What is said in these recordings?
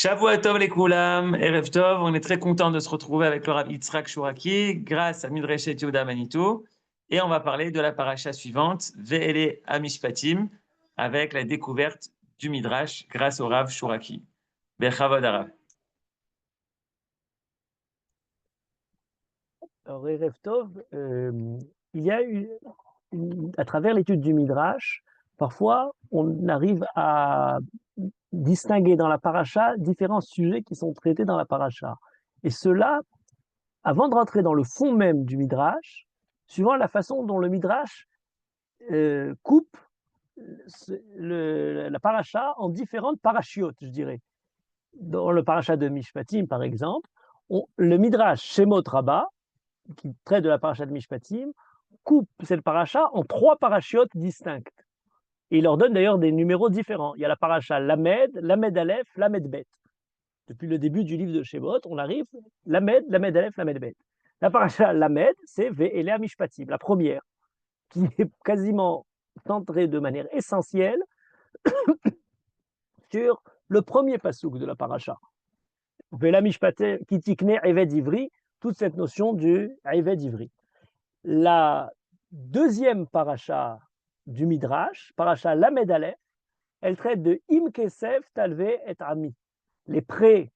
Shavua Tov Lekoulam, Erev Tov, on est très content de se retrouver avec le Rav Yitzhak Chouraki grâce à Midreshet Yehuda Manitou et on va parler de la paracha suivante, Ve'ele Amishpatim, avec la découverte du Midrash grâce au Rav Chouraki. Bechavod Harav. Alors, Erev Tov, il y a à travers l'étude du Midrash, parfois on arrive à distinguer dans la paracha différents sujets qui sont traités dans la paracha. Et cela, avant de rentrer dans le fond même du Midrash, suivant la façon dont le Midrash coupe la paracha en différentes parachiotes, je dirais. Dans le paracha de Mishpatim, par exemple, le Midrash Shemot Rabbah, qui traite de la paracha de Mishpatim, coupe cette paracha en 3 parachiotes distinctes. Et il leur donne d'ailleurs des numéros différents. Il y a la paracha Lamed, Lamed Aleph, Lamed Bet. Depuis le début du livre de Shemot, on arrive Lamed, Lamed Aleph, Lamed Bet. La paracha Lamed, c'est Ve'ele Mishpatim, la première, qui est quasiment centrée de manière essentielle sur le premier pasouk de la paracha. Ve'ele Mishpatim, qui tikne Eved Ivri, toute cette notion du Eved Ivri. La deuxième paracha du Midrash, paracha Lamed Aleph, elle traite de Im Kesef Talve et Ami, les prêts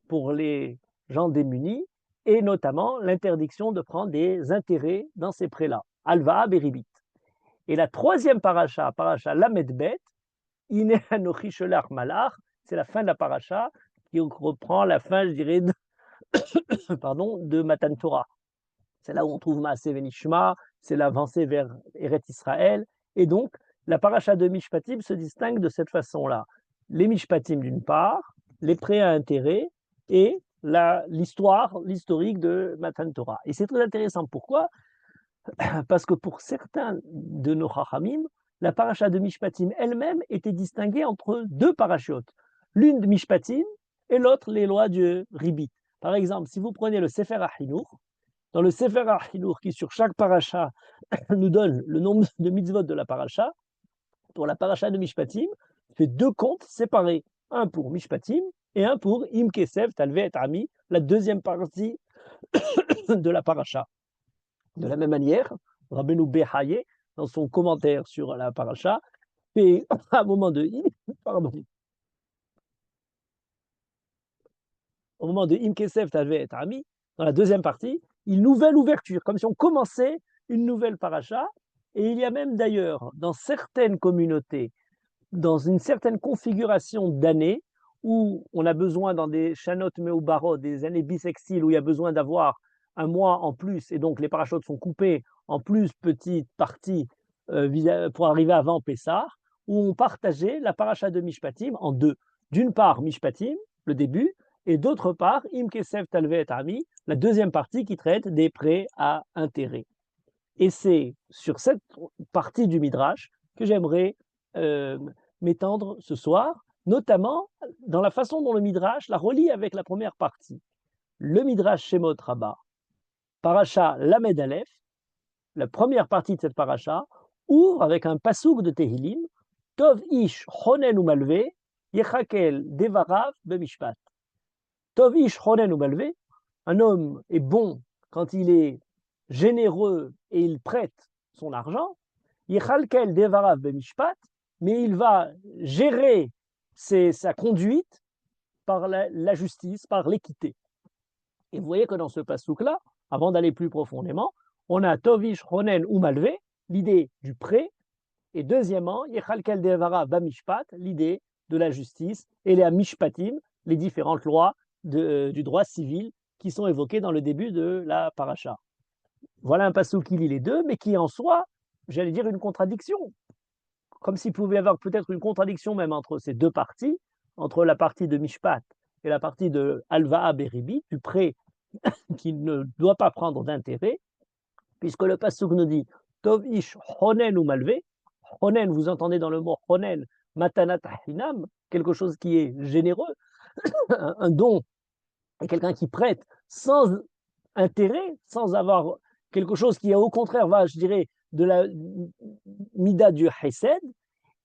pour les gens démunis, et notamment l'interdiction de prendre des intérêts dans ces prêts-là, Alva Beribit. Et la troisième paracha, paracha Lamed Bet, Ine Anochi Shelach Malach, c'est la fin de la paracha qui reprend la fin, je dirais, de Matan Torah. C'est là où on trouve Maaseh Venishma, c'est l'avancée vers Eretz Israël. Et donc, la paracha de Mishpatim se distingue de cette façon-là. Les Mishpatim d'une part, les prêts à intérêt et l'historique de Matan Torah. Et c'est très intéressant. Pourquoi? Parce que pour certains de nos Chachamim, la paracha de Mishpatim elle-même était distinguée entre 2 parachiotes. L'une de Mishpatim et l'autre les lois du Ribit. Par exemple, si vous prenez le Sefer HaChinuch, dans le Sefer HaChinuch, qui sur chaque paracha nous donne le nombre de mitzvot de la paracha, pour la paracha de Mishpatim, fait 2 comptes séparés, un pour Mishpatim et un pour Im Kesef Talve et Ami, la deuxième partie de la paracha. De la même manière, Rabbeinu Behaye, dans son commentaire sur la paracha, fait à un moment de au moment de Im Kesef Talve et Ami, dans la deuxième partie, une nouvelle ouverture, comme si on commençait une nouvelle paracha. Et il y a même d'ailleurs, dans certaines communautés, dans une certaine configuration d'années, où on a besoin dans des Shanot Meubarot, des années bissextiles, où il y a besoin d'avoir un mois en plus, et donc les parachutes sont coupés en plus petites parties pour arriver avant Pessah, où on partageait la paracha de Mishpatim en 2. D'une part, Mishpatim, le début, et d'autre part, Im Kesef Talve et Ami, la deuxième partie qui traite des prêts à intérêt. Et c'est sur cette partie du Midrash que j'aimerais m'étendre ce soir, notamment dans la façon dont le Midrash la relie avec la première partie. Le Midrash Shemot Rabbah, paracha Lamed Aleph, la première partie de cette paracha, ouvre avec un pasouk de Tehillim, Tov ish chonen umalve, yechakel devarav bemishpat. Tov ish chonen umalve, un homme est bon quand il est généreux et il prête son argent, Yechalkel devarav bemishpat, mais il va gérer sa conduite par la justice, par l'équité. Et vous voyez que dans ce pasouk-là, avant d'aller plus profondément, on a Tovish Ronen ou Malvé, l'idée du prêt, et deuxièmement, Yechalkel devarav bamishpat, l'idée de la justice, et les mishpatim, les différentes lois du droit civil qui sont évoquées dans le début de la paracha. Voilà un pasouk qui lit les deux, mais qui en soi, j'allais dire, une contradiction. Comme s'il pouvait y avoir peut-être une contradiction même entre ces 2 parties, entre la partie de Mishpat et la partie de Alva'a Beribit, du prêt qui ne doit pas prendre d'intérêt, puisque le pasouk nous dit Tov ish chonen ou malvé. Chonen, vous entendez dans le mot chonen, matanat hinam, quelque chose qui est généreux, un don, et quelqu'un qui prête sans intérêt, sans avoir quelque chose qui, au contraire, va, je dirais, de la mida du Hesed.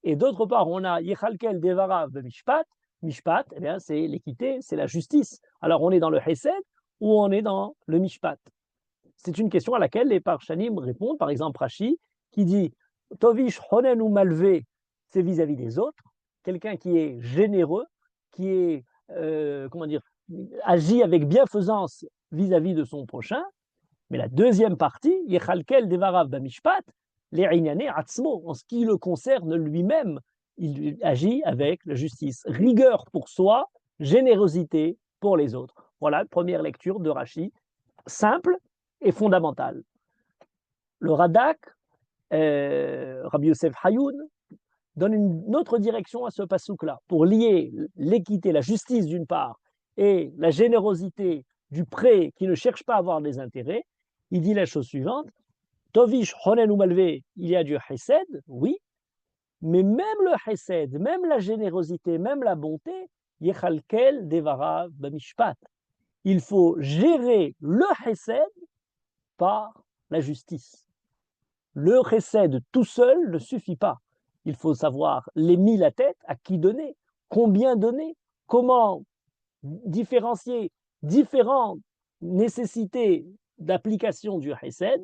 Et d'autre part, on a Yechalkel Devarav Bemishpat, Mishpat, eh bien, c'est l'équité, c'est la justice. Alors, on est dans le Hesed ou on est dans le Mishpat? C'est une question à laquelle les Parshanim répondent. Par exemple, Rashi, qui dit Tovish honen ou malvé, c'est vis-à-vis des autres. Quelqu'un qui est généreux, qui est, comment dire, agit avec bienfaisance vis-à-vis de son prochain. Mais la deuxième partie, Yechalkel devarav bamishpat, les Inyane atzmo, en ce qui le concerne lui-même, il agit avec la justice. Rigueur pour soi, générosité pour les autres. Voilà, première lecture de Rashi, simple et fondamentale. Le Radak, Rabbi Yosef Hayoun, donne une autre direction à ce passouk-là, pour lier l'équité, la justice d'une part, et la générosité du prêt qui ne cherche pas à avoir des intérêts. Il dit la chose suivante, Tovish honen ou malvé, il y a du chesed, oui, mais même le chesed, même la générosité, même la bonté, yechalkel devara bamishpat. Il faut gérer le chesed par la justice. Le chesed tout seul ne suffit pas. Il faut savoir l'aimer la tête, à qui donner, combien donner, comment différencier différentes nécessités d'application du chesed.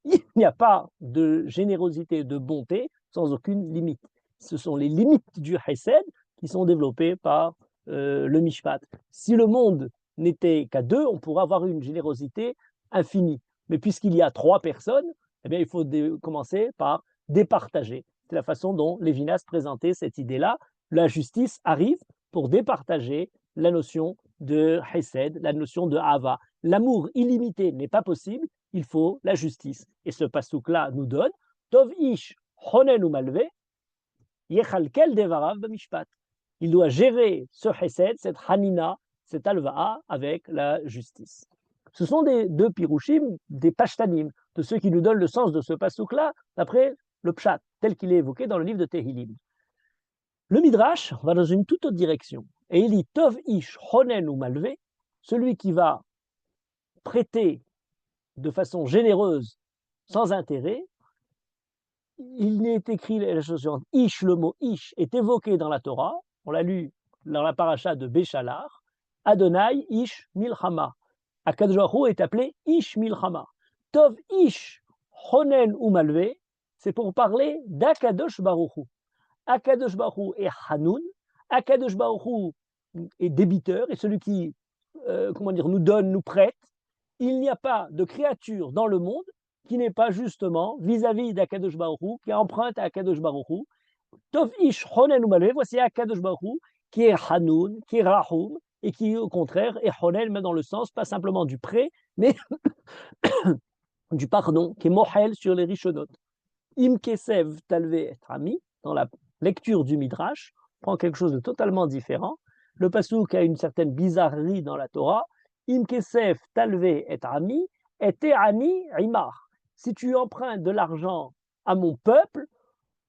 Il n'y a pas de générosité, de bonté sans aucune limite. Ce sont les limites du chesed qui sont développées par le mishpat. Si le monde n'était qu'à deux, on pourrait avoir une générosité infinie. Mais puisqu'il y a trois personnes, eh bien, il faut commencer par départager. C'est la façon dont Lévinas présentait cette idée-là. La justice arrive pour départager la notion de Hesed, la notion de Hava. L'amour illimité n'est pas possible, il faut la justice. Et ce passouk-là nous donne Tov ish honen ou malvé, yechalkel devarav b'mishpat. Il doit gérer ce Hesed, cette Hanina, cette Alva'a avec la justice. Ce sont des deux pirouchim, des pashtanim, de ceux qui nous donnent le sens de ce passouk-là, d'après le pshat, tel qu'il est évoqué dans le livre de Tehilim. Le Midrash va dans une toute autre direction. Et il dit Tov ish honen ou malvé, celui qui va prêter de façon généreuse, sans intérêt. Il est écrit la chose suivante, ish, le mot ish est évoqué dans la Torah, on l'a lu dans la paracha de Béchalar, Adonai ish milchama. Akadosh Baruch Hu est appelé ish milchama. Tov ish honen ou malvé, c'est pour parler d'Akadosh Baruch Hu. Akadosh Baruch Hu est Hanoun, Akadosh Baruch Hu est débiteur, et celui qui nous donne, nous prête. Il n'y a pas de créature dans le monde qui n'est pas justement vis-à-vis d'Akadosh Baruch Hu, qui emprunte à Akadosh Baruch Hu. Tov ish honen ou malvé, voici Akadosh Baruch Hu qui est Hanoun, qui est Rahum, et qui au contraire est honen, mais dans le sens pas simplement du prêt, mais du pardon, qui est mohel sur les rishonot. Im kesev talvé et ami, dans la lecture du Midrash, prend quelque chose de totalement différent. Le passouk a une certaine bizarrerie dans la Torah. Im kesef talvé et ami, et ani imar. Si tu empruntes de l'argent à mon peuple,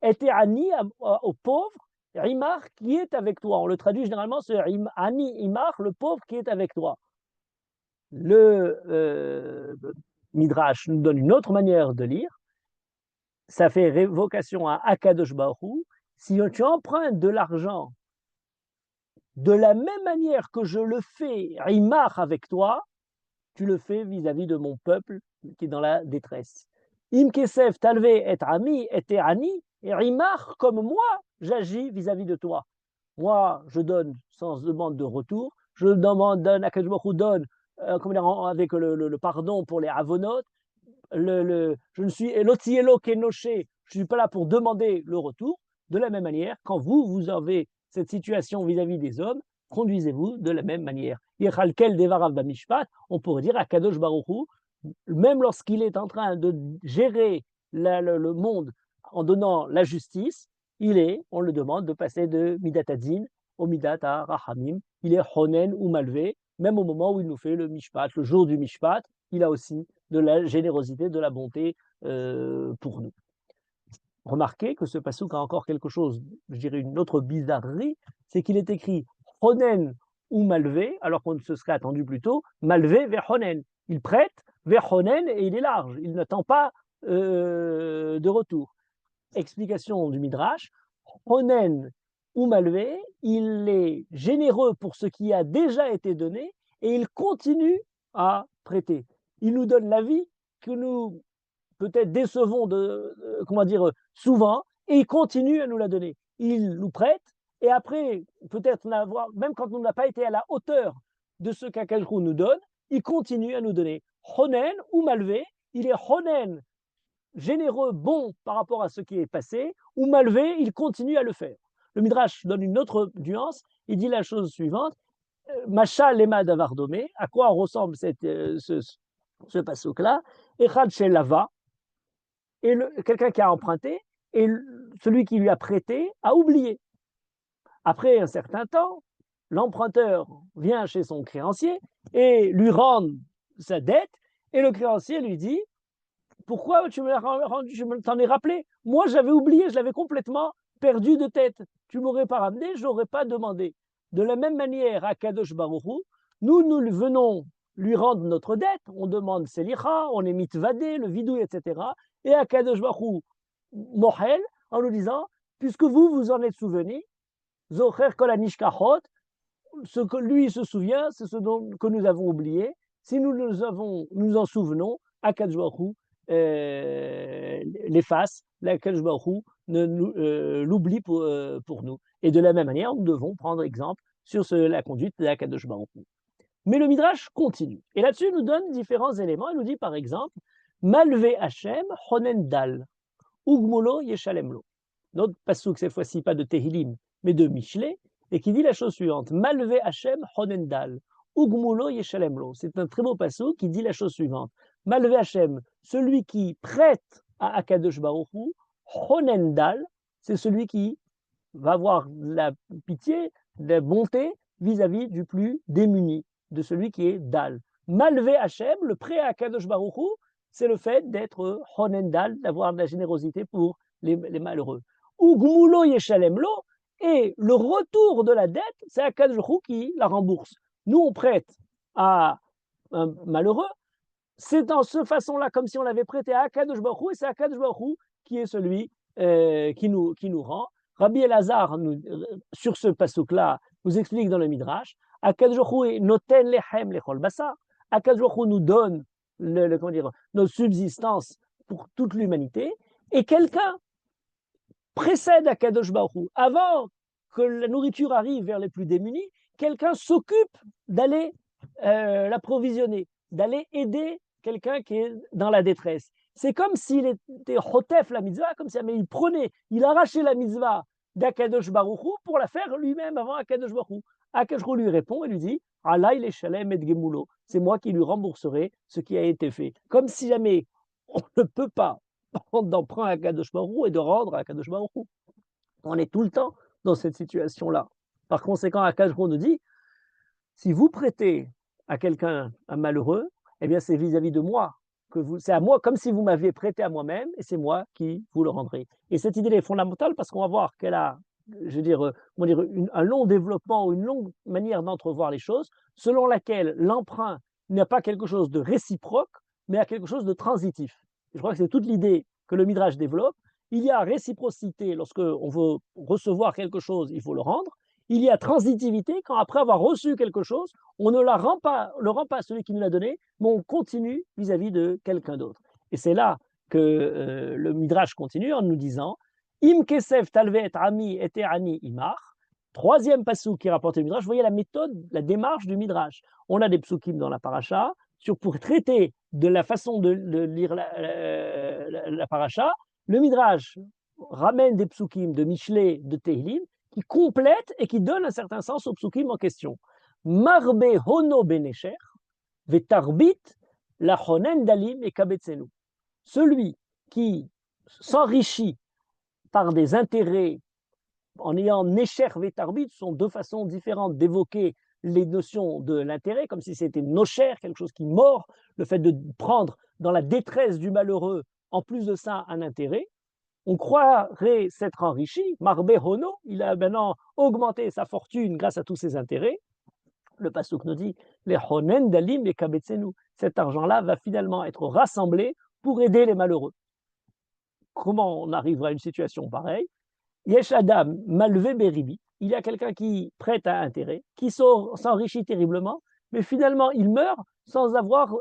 et ani aux pauvres, imar qui est avec toi. On le traduit généralement sur ani imar, le pauvre qui est avec toi. Le Midrash nous donne une autre manière de lire. Ça fait révocation à Akadosh Baruch Hu. Si tu empruntes de l'argent de la même manière que je le fais, Imar, avec toi, tu le fais vis-à-vis de mon peuple qui est dans la détresse. Im kesef talvé et ami et ani, et Imar, comme moi, j'agis vis-à-vis de toi. Moi, je donne sans demande de retour, je demande, Akadosh Baruch Hu donne avec le pardon pour les avonotes. Je ne suis l'otielo kenoché, je ne suis pas là pour demander le retour. De la même manière, quand vous avez cette situation vis-à-vis des hommes, conduisez-vous de la même manière. On pourrait dire à Kadosh Baruch Hu, même lorsqu'il est en train de gérer le monde en donnant la justice, on le demande de passer de Midat Hadin au Midat Rahamim. Il est honen ou malvé, même au moment où il nous fait le Mishpat, le jour du Mishpat, il a aussi de la générosité, de la bonté pour nous. Remarquez que ce passouk a encore quelque chose, je dirais une autre bizarrerie, c'est qu'il est écrit honen ou malvé, alors qu'on se serait attendu plutôt malvé vers honen. Il prête vers honen et il est large, il n'attend pas de retour. Explication du Midrash, honen ou malvé, il est généreux pour ce qui a déjà été donné et il continue à prêter. Il nous donne la vie que nous peut-être décevons comment dire, souvent, et il continue à nous la donner. Il nous prête, et après, peut-être même quand on n'a pas été à la hauteur de ce qu'Akadosh nous donne, il continue à nous donner. Honen ou malvé, il est honen, généreux, bon par rapport à ce qui est passé, ou malvé, il continue à le faire. Le Midrash donne une autre nuance, il dit la chose suivante, Macha lema davardomé, à quoi ressemble ce passouk-là, Echad lava, et quelqu'un qui a emprunté, et celui qui lui a prêté a oublié. Après un certain temps, l'emprunteur vient chez son créancier et lui rend sa dette, et le créancier lui dit « Pourquoi tu me l'as rendu, je t'en ai rappelé? Moi, j'avais oublié, je l'avais complètement perdu de tête. Tu ne m'aurais pas ramené, je n'aurais pas demandé. » De la même manière, à Kadosh Baruch Hu, nous venons lui rendre notre dette, on demande Selicha, on est mitvadé, le vidouille, etc. Et à Kadosh Baruch Hu, Mohel, en nous disant, puisque vous en êtes souvenu, Zocher kol hanishkachot, ce que lui se souvient, c'est ce que nous avons oublié. Si nous en souvenons, Akadosh Baruch Hu l'efface, Akadosh Baruch Hu l'oublie pour nous. Et de la même manière, nous devons prendre exemple sur la conduite d'Akadosh Baruch Hu. Mais le Midrash continue. Et là-dessus, il nous donne différents éléments. Il nous dit par exemple, Malvé Hashem Honen Dal, Ugmulo Yeshalemlo. Notre passouk, cette fois-ci, pas de Tehilim, mais de Michelet, et qui dit la chose suivante, Malvé Hashem Honen Dal, Ugmulo Yeshalemlo. C'est un très beau passouk qui dit la chose suivante, Malvé Hashem, celui qui prête à Akadosh Baruch Hu, Honen Dal, c'est celui qui va avoir la pitié, la bonté vis-à-vis du plus démuni, de celui qui est Dal. Malvé Hashem, le prêt à Kadosh Baruch Hu, c'est le fait d'être Honen Dal, d'avoir de la générosité pour les malheureux. Ugmulo Yeshalem Lo, et le retour de la dette, c'est Akadosh Baruch Hu qui la rembourse. Nous, on prête à un malheureux, c'est dans cette façon-là, comme si on l'avait prêté à Akadosh Baruch Hu, et c'est Akadosh Baruch Hu qui est celui qui nous rend. Rabbi Elazar, sur ce passouk-là, nous explique dans le Midrash, Akadosh Baruch Hu noten lechem lechol basar. Akadosh Baruch Hu nous donne notre subsistance pour toute l'humanité, et quelqu'un précède Akadosh Baruch Hu. Avant que la nourriture arrive vers les plus démunis, quelqu'un s'occupe d'aller l'approvisionner, d'aller aider quelqu'un qui est dans la détresse. C'est comme s'il était hotef la mitzvah, comme si il arrachait la mitzvah d'Akadosh Baruch Hu pour la faire lui-même avant Akadosh Baruch Hu. Akadosh Baruch Hu lui répond et lui dit Allah il est shalem et gemulo, c'est moi qui lui rembourserai ce qui a été fait. Comme si jamais on ne peut pas prendre d'emprunt à Akadosh Baruch Hu et de rendre à Akadosh Baruch Hu. On est tout le temps dans cette situation-là. Par conséquent, Akadosh Baruch Hu nous dit si vous prêtez à quelqu'un un malheureux, eh bien c'est vis-à-vis de moi. C'est à moi, comme si vous m'aviez prêté à moi-même, et c'est moi qui vous le rendrai. Et cette idée est fondamentale parce qu'on va voir qu'elle a, un long développement ou une longue manière d'entrevoir les choses, selon laquelle l'emprunt n'a pas quelque chose de réciproque, mais a quelque chose de transitif. Et je crois que c'est toute l'idée que le Midrash développe. Il y a réciprocité lorsqu'on veut recevoir quelque chose, il faut le rendre. Il y a transitivité quand après avoir reçu quelque chose, on ne le rend pas à celui qui nous l'a donné, mais on continue vis-à-vis de quelqu'un d'autre. Et c'est là que le Midrash continue en nous disant Im kesef talvet ami et ani imar. Troisième passou qui rapporte le Midrash. Vous voyez la méthode, la démarche du Midrash. On a des psukim dans la paracha pour traiter de la façon de lire la paracha. Le Midrash ramène des psukim de Michelet, de Tehilim, qui complète et qui donne un certain sens au psukim en question. Marbe hono benesher, vetarbit la honen dalim et kabetzenu. Celui qui s'enrichit par des intérêts en ayant nesher vetarbit sont deux façons différentes d'évoquer les notions de l'intérêt, comme si c'était nocher, quelque chose qui mord, le fait de prendre dans la détresse du malheureux, en plus de ça, un intérêt. On croirait s'être enrichi. Marbe Hono, il a maintenant augmenté sa fortune grâce à tous ses intérêts. Le pasuk nous dit les Honen Dalim et Kabetzenu. Cet argent-là va finalement être rassemblé pour aider les malheureux. Comment on arrivera à une situation pareille Yesh Adam malvé beribit. il y a quelqu'un qui prête à intérêt, qui s'enrichit terriblement, mais finalement, il meurt sans avoir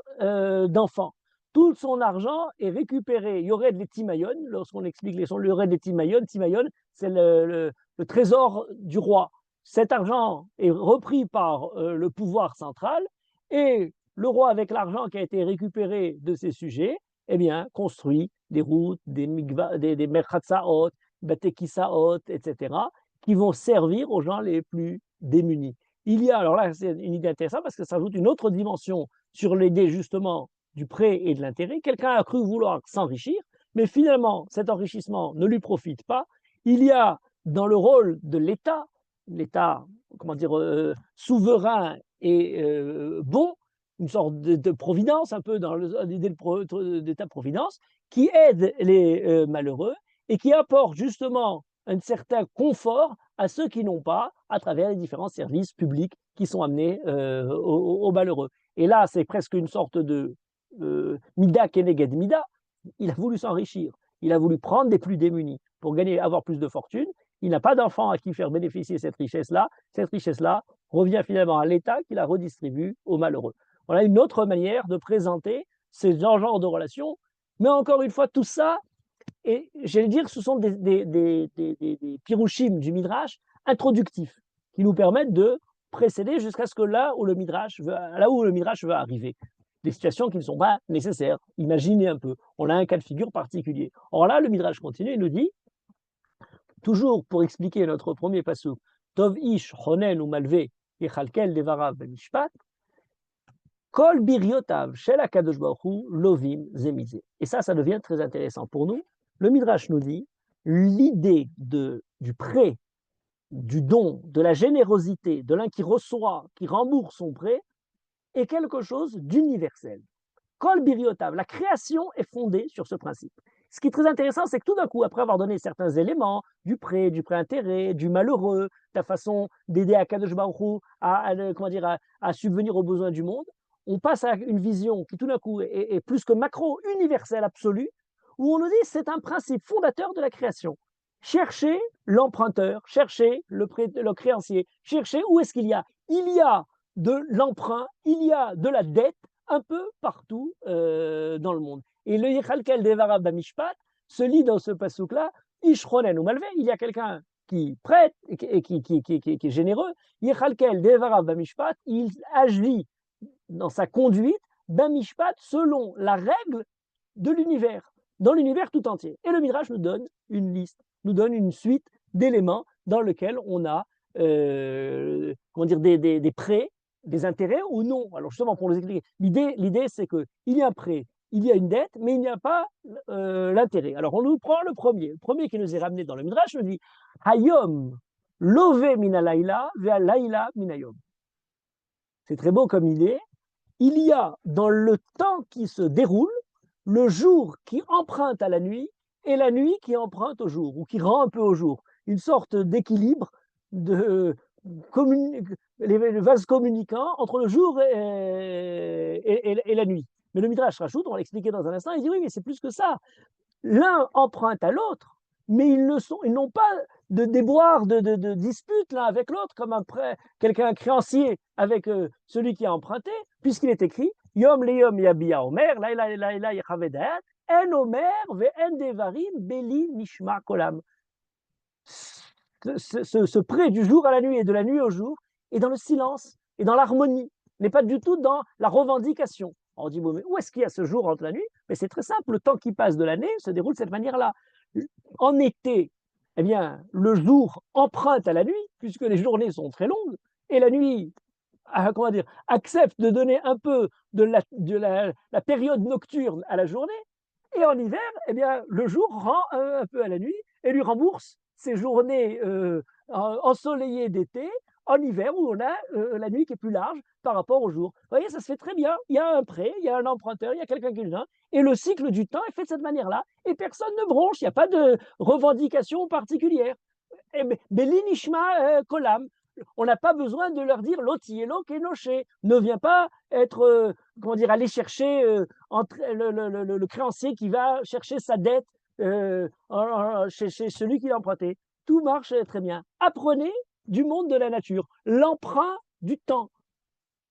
d'enfant. Tout son argent est récupéré. Il y aurait des timayon, lorsqu'on explique les choses, il y aurait des timayon. Timayon, c'est le trésor du roi. Cet argent est repris par le pouvoir central et le roi, avec l'argent qui a été récupéré de ses sujets, eh bien, construit des routes, des merchatsaot, batekisaot, etc., qui vont servir aux gens les plus démunis. Il y a, alors là, c'est une idée intéressante parce que ça ajoute une autre dimension sur l'idée justement du prêt et de l'intérêt. Quelqu'un a cru vouloir s'enrichir, mais finalement, cet enrichissement ne lui profite pas. Il y a dans le rôle de l'État, comment dire, souverain et bon, une sorte de providence, un peu dans l'idée d'État-providence, qui aide les malheureux et qui apporte justement un certain confort à ceux qui n'ont pas, à travers les différents services publics qui sont amenés aux malheureux. Et là, c'est presque une sorte de mida keneged mida. Il a voulu s'enrichir, il a voulu prendre des plus démunis pour avoir plus de fortune. Il n'a pas d'enfant à qui faire bénéficier cette richesse-là. Cette richesse-là revient finalement à l'État qui la redistribue aux malheureux. Voilà une autre manière de présenter ces genres de relations. Mais encore une fois, tout ça, et j'allais dire, ce sont des pirouchim du Midrash introductifs qui nous permettent de précéder jusqu'à ce que là où le Midrash veut arriver. Des situations qui ne sont pas nécessaires. Imaginez un peu, on a un cas de figure particulier. Or là, le Midrash continue et nous dit, toujours pour expliquer notre premier passouk, Tov ish chonen ou malvé yechalkel devarav b'mishpat, kol biryotav shel hakadosh baruch hu lovim zemizé. Et ça devient très intéressant pour nous. Le Midrash nous dit, l'idée du prêt, du don, de la générosité, de l'un qui reçoit, qui rembourse son prêt, est quelque chose d'universel. Kol biryotav, la création est fondée sur ce principe. Ce qui est très intéressant, c'est que tout d'un coup, après avoir donné certains éléments, du prêt intérêt, du malheureux, ta façon d'aider Akadosh Baruch Hu à subvenir aux besoins du monde, on passe à une vision qui tout d'un coup est plus que macro, universelle, absolue, où on nous dit c'est un principe fondateur de la création. Cherchez l'emprunteur, cherchez le créancier, cherchez où est-ce qu'il y a. Il y a de l'emprunt, il y a de la dette un peu partout dans le monde. Et le Yechalkel Devarav Bamishpat se lit dans ce passouk-là, Ishronen ou Malvé, il y a quelqu'un qui prête et qui est généreux, Yechalkel Devarav Bamishpat, il agit dans sa conduite, Bamishpat, selon la règle de l'univers, dans l'univers tout entier. Et le Midrash nous donne une liste, nous donne une suite d'éléments dans lesquels on a des prêts, des intérêts ou non. Alors justement, pour nous expliquer, l'idée c'est qu'il y a un prêt, il y a une dette, mais il n'y a pas l'intérêt. Alors on nous prend le premier qui nous est ramené dans le Midrash, nous dit Hayom love minalayla ve'alayla minayom. C'est très beau comme idée. Il y a dans le temps qui se déroule, le jour qui emprunte à la nuit et la nuit qui emprunte au jour, ou qui rend un peu au jour. Une sorte d'équilibre, les vases communicants entre le jour et la nuit. Mais le Midrash rajoute, on va l'expliquer dans un instant, il dit oui, mais c'est plus que ça. L'un emprunte à l'autre, mais ils n'ont pas de déboire, de dispute l'un avec l'autre, comme un créancier avec celui qui a emprunté, puisqu'il est écrit Yom le-yom yabia omer, laïla yachavedat, en omer ve'en devarim beli nishma kolam. Ce prêt du jour à la nuit et de la nuit au jour est dans le silence et dans l'harmonie, n'est pas du tout dans la revendication. On dit, bon, mais où est-ce qu'il y a ce jour entre la nuit? Mais c'est très simple, le temps qui passe de l'année se déroule de cette manière-là. En été, eh bien, le jour emprunte à la nuit, puisque les journées sont très longues, et la nuit, accepte de donner un peu de la période nocturne à la journée, et en hiver, eh bien, le jour rend un peu à la nuit et lui rembourse ces journées ensoleillées d'été en hiver où on a la nuit qui est plus large par rapport au jour. Vous voyez, ça se fait très bien. Il y a un prêt, il y a un emprunteur, il y a quelqu'un qui vient, et le cycle du temps est fait de cette manière-là, et personne ne bronche, il n'y a pas de revendication particulière. Belinishma kolam, on n'a pas besoin de leur dire l'otielo kenoché, ne vient pas être, aller chercher le créancier qui va chercher sa dette chez celui qui l'a emprunté. Tout marche très bien. Apprenez du monde de la nature, l'emprunt du temps,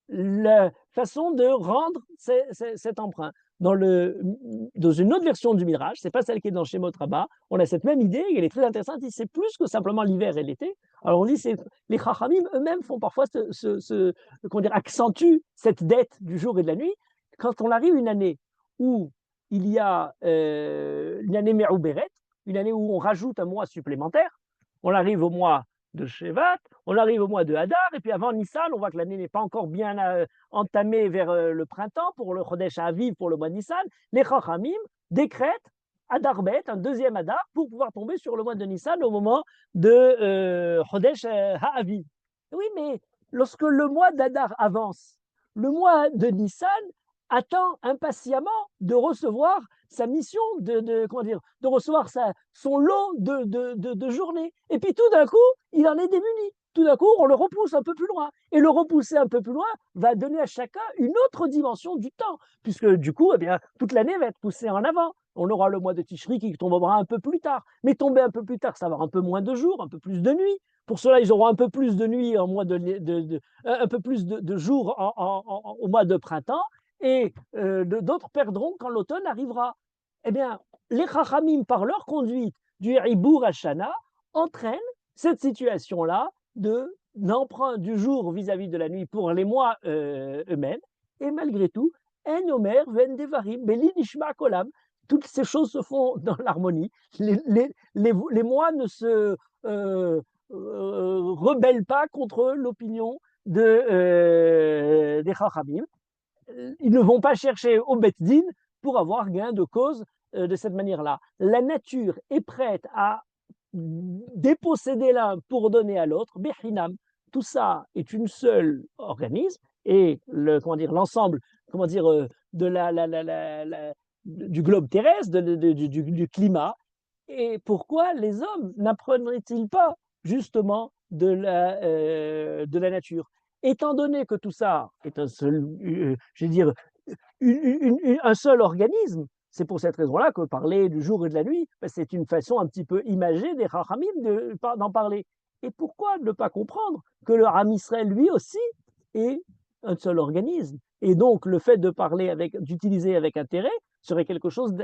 la façon de rendre cet emprunt. Dans une autre version du Midrash, ce n'est pas celle qui est dans Shemot Rabbah, on a cette même idée, et elle est très intéressante, c'est plus que simplement l'hiver et l'été. Alors on dit, les Chachamim eux-mêmes font parfois comment dire, accentuent cette dette du jour et de la nuit. Quand on arrive une année où il y a une année Me'ouberet, une année où on rajoute un mois supplémentaire, on arrive au mois de Shevat, on arrive au mois de Hadar, et puis avant Nissan, on voit que l'année n'est pas encore bien entamée vers le printemps, pour le Chodesh Aviv, pour le mois de Nissan. Les Chachamim décrètent Hadar Bet, un deuxième Hadar, pour pouvoir tomber sur le mois de Nissan au moment de Chodesh Ha'aviv. Oui, mais lorsque le mois d'Hadar avance, le mois de Nissan attend impatiemment de recevoir sa mission, comment dire, de recevoir son lot de journées. Et puis tout d'un coup, il en est démuni. Tout d'un coup, on le repousse un peu plus loin. Et le repousser un peu plus loin va donner à chacun une autre dimension du temps, puisque du coup, eh bien, toute l'année va être poussée en avant. On aura le mois de Tishri qui tombera un peu plus tard. Mais tomber un peu plus tard, ça va avoir un peu moins de jours, un peu plus de nuits. Pour cela, ils auront un peu plus de nuits un peu plus de jours au mois de printemps, et d'autres perdront quand l'automne arrivera. Eh bien, les Chachamim, par leur conduite du Ibour Hashana, entraînent cette situation-là d'emprunt du jour vis-à-vis de la nuit pour les mois eux-mêmes. Et malgré tout, En Omer, Ven Devarim, Beli Nishma Kolam, toutes ces choses se font dans l'harmonie. Les mois ne se rebellent pas contre l'opinion des Chachamim. Ils ne vont pas chercher au Bet Din pour avoir gain de cause de cette manière-là. La nature est prête à déposséder l'un pour donner à l'autre, Bechinam. Tout ça est une seule organisme, et l'ensemble du globe terrestre, du climat. Et pourquoi les hommes n'apprennent-ils pas justement de la nature? Étant donné que tout ça est un seul, un seul organisme, c'est pour cette raison-là que parler du jour et de la nuit, c'est une façon un petit peu imagée des Chachamim d'en parler. Et pourquoi ne pas comprendre que le Ham Israël, lui aussi, est un seul organisme? Et donc, le fait d'utiliser avec intérêt serait quelque chose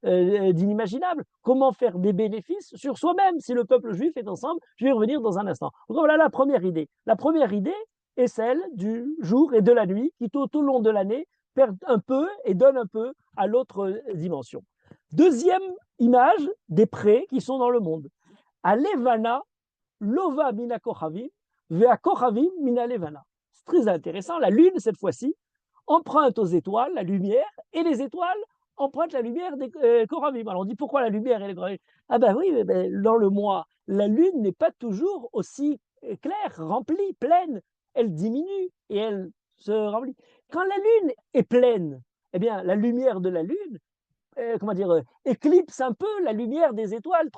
d'inimaginable. Comment faire des bénéfices sur soi-même si le peuple juif est ensemble? Je vais y revenir dans un instant. Donc voilà la première idée. La première idée est celle du jour et de la nuit qui, tout au long de l'année, perdent un peu et donnent un peu à l'autre dimension. Deuxième image des prés qui sont dans le monde. Alevana, lova mina kochavim, vea kochavim mina levana. C'est très intéressant. La lune, cette fois-ci, emprunte aux étoiles la lumière, et les étoiles empruntent la lumière des Koravim. Alors on dit pourquoi la lumière et les Koravim? Ah ben oui, dans le mois, la lune n'est pas toujours aussi claire, remplie, pleine. Elle diminue et elle se remplit. Quand la lune est pleine, eh bien la lumière de la lune éclipse un peu la lumière des étoiles,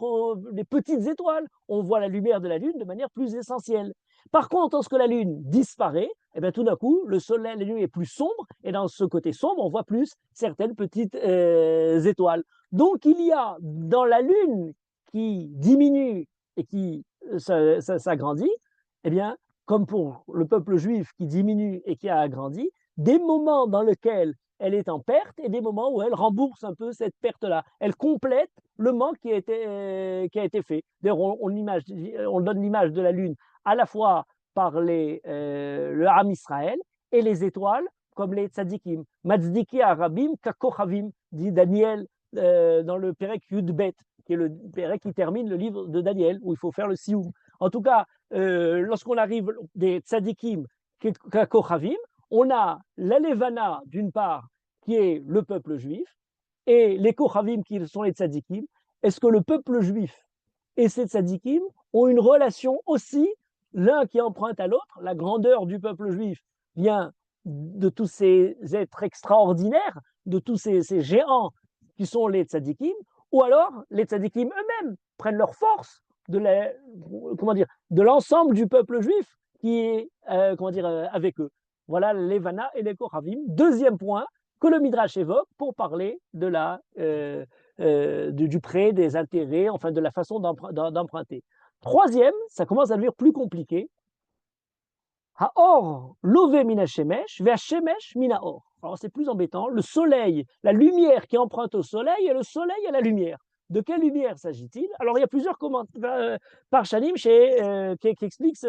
des petites étoiles. On voit la lumière de la lune de manière plus essentielle. Par contre, lorsque la lune disparaît, eh bien, tout d'un coup, le soleil, la nuit est plus sombre, et dans ce côté sombre, on voit plus certaines petites étoiles. Donc, il y a dans la lune qui diminue et qui s'agrandit, eh bien, comme pour le peuple juif qui diminue et qui a agrandi, des moments dans lesquels elle est en perte et des moments où elle rembourse un peu cette perte-là. Elle complète le manque qui a été fait. D'ailleurs, on donne l'image de la lune à la fois par le Ham Israël et les étoiles, comme les tzadikim. Matzdiki arabim kakochavim, dit Daniel dans le Perek Yudbet, qui est le Perek qui termine le livre de Daniel, où il faut faire le sioum. En tout cas, lorsqu'on arrive des tzadikim kakochavim, on a la Levana, d'une part, qui est le peuple juif, et les Kochavim, qui sont les tzadikim. Est-ce que le peuple juif et ces tzadikim ont une relation aussi, l'un qui emprunte à l'autre? La grandeur du peuple juif vient de tous ces êtres extraordinaires, de tous ces géants qui sont les tzadikim, ou alors les tzadikim eux-mêmes prennent leur force de l'ensemble du peuple juif qui est avec eux. Voilà les Levana et les Kochavim. Deuxième point que le Midrash évoque pour parler du prêt, des intérêts, enfin de la façon d'emprunter. Troisième, ça commence à devenir plus compliqué. Haor lové mina shemesh, ve shemesh mina or. Alors c'est plus embêtant. Le soleil, la lumière qui emprunte au soleil et le soleil à la lumière. De quelle lumière s'agit-il? Alors il y a plusieurs parshanim qui expliquent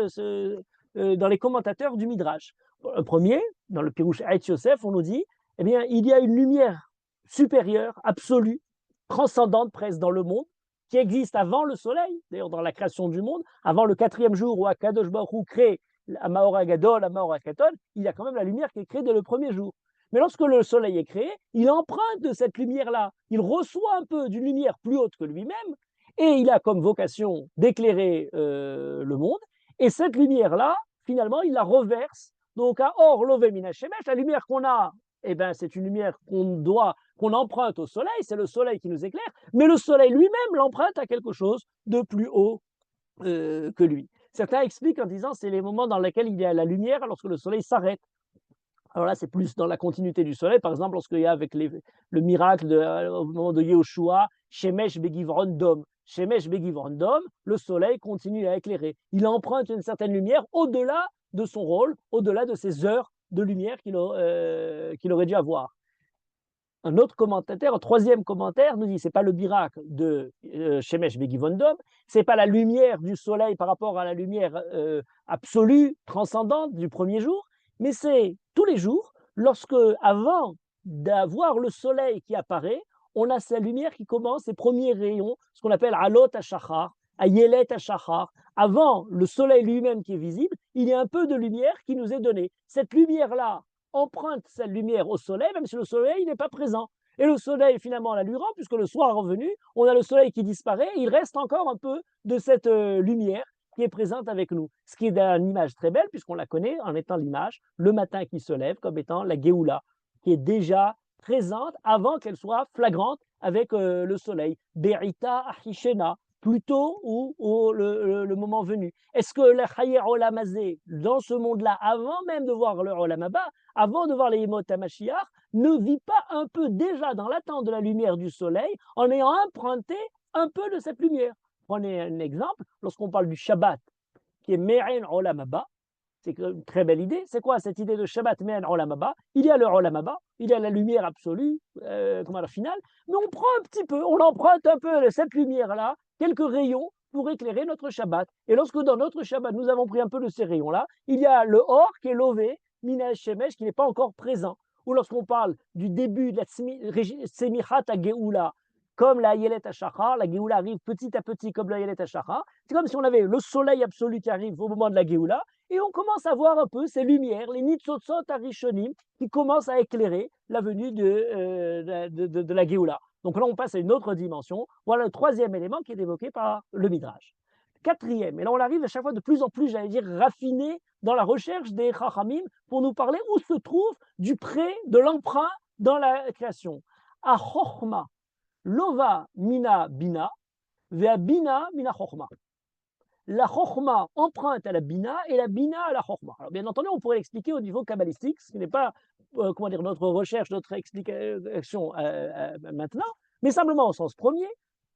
dans les commentateurs du Midrash. Le premier, dans le Pirouche Haït Yosef, on nous dit, eh bien, il y a une lumière supérieure, absolue, transcendante presque dans le monde, qui existe avant le soleil, d'ailleurs dans la création du monde, avant le quatrième jour où Akadosh Baruch Hu crée la Maora Gadol, la Maora Katon, il y a quand même la lumière qui est créée dès le premier jour. Mais lorsque le soleil est créé, il emprunte de cette lumière-là. Il reçoit un peu d'une lumière plus haute que lui-même et il a comme vocation d'éclairer le monde. Et cette lumière-là, finalement, il la reverse. Donc, à Or Love Mina Shemesh, la lumière qu'on a, eh ben, c'est une lumière qu'on emprunte au soleil, c'est le soleil qui nous éclaire, mais le soleil lui-même l'emprunte à quelque chose de plus haut que lui. Certains expliquent en disant c'est les moments dans lesquels il y a la lumière lorsque le soleil s'arrête. Alors là, c'est plus dans la continuité du soleil. Par exemple, lorsqu'il y a avec le miracle au moment de Yehoshua, Shemesh Begivron Dom. Shemesh Begivron Dom, le soleil continue à éclairer. Il emprunte une certaine lumière au-delà de son rôle, au-delà de ses heures de lumière qu'il aurait dû avoir. Un autre commentateur, un troisième commentaire, nous dit c'est pas le miracle de Shemesh Begivondom, c'est pas la lumière du soleil par rapport à la lumière absolue, transcendante du premier jour, mais c'est tous les jours, lorsque, avant d'avoir le soleil qui apparaît, on a sa lumière qui commence, ses premiers rayons, ce qu'on appelle Alot HaShachar, Ayelet HaShachar. Avant le soleil lui-même qui est visible, il y a un peu de lumière qui nous est donnée. Cette lumière-là, emprunte cette lumière au soleil, même si le soleil n'est pas présent. Et le soleil, finalement, la lui rend, puisque le soir est revenu, on a le soleil qui disparaît, il reste encore un peu de cette lumière qui est présente avec nous. Ce qui est une image très belle, puisqu'on la connaît en étant l'image, le matin qui se lève, comme étant la Géoula, qui est déjà présente avant qu'elle soit flagrante avec le soleil. Berita Achishena, plutôt ou le moment venu. Est-ce que le Chayer Olam Hazé, dans ce monde-là, avant même de voir le Olam Haba, avant de voir les Yemot HaMashiach, ne vit pas un peu déjà dans l'attente de la lumière du soleil en ayant emprunté un peu de cette lumière? Prenez un exemple, lorsqu'on parle du Shabbat, qui est Me'en Olam Haba, c'est une très belle idée. C'est quoi cette idée de Shabbat Me'en Olam Haba? Il y a le Olam Haba, il y a la lumière absolue, comme à la finale, mais on prend un petit peu, on emprunte un peu de cette lumière-là, quelques rayons pour éclairer notre Shabbat. Et lorsque dans notre Shabbat, nous avons pris un peu de ces rayons-là, il y a le Or qui est lové, Mina Shemesh, qui n'est pas encore présent. Ou lorsqu'on parle du début de la Semichat Geoula, comme la Yelet HaShachar, la Géoula arrive petit à petit comme la Yelet HaShachar. C'est comme si on avait le soleil absolu qui arrive au moment de la Géoula, et on commence à voir un peu ces lumières, les Nitzotzot Arishonim, qui commencent à éclairer la venue de la Géoula. Donc là, on passe à une autre dimension. Voilà le troisième élément qui est évoqué par le Midrash. Quatrième, et là on arrive à chaque fois de plus en plus, j'allais dire, raffiné dans la recherche des Chachamim pour nous parler où se trouve du prêt, de l'emprunt dans la création. A Chochma, Lova Mina Bina, Vea Bina Mina Chochma. La Chochma emprunte à la Bina et la Bina à la Chochma. Alors bien entendu, on pourrait l'expliquer au niveau kabbalistique, ce qui n'est pas comment dire, notre recherche, notre explication maintenant, mais simplement au sens premier.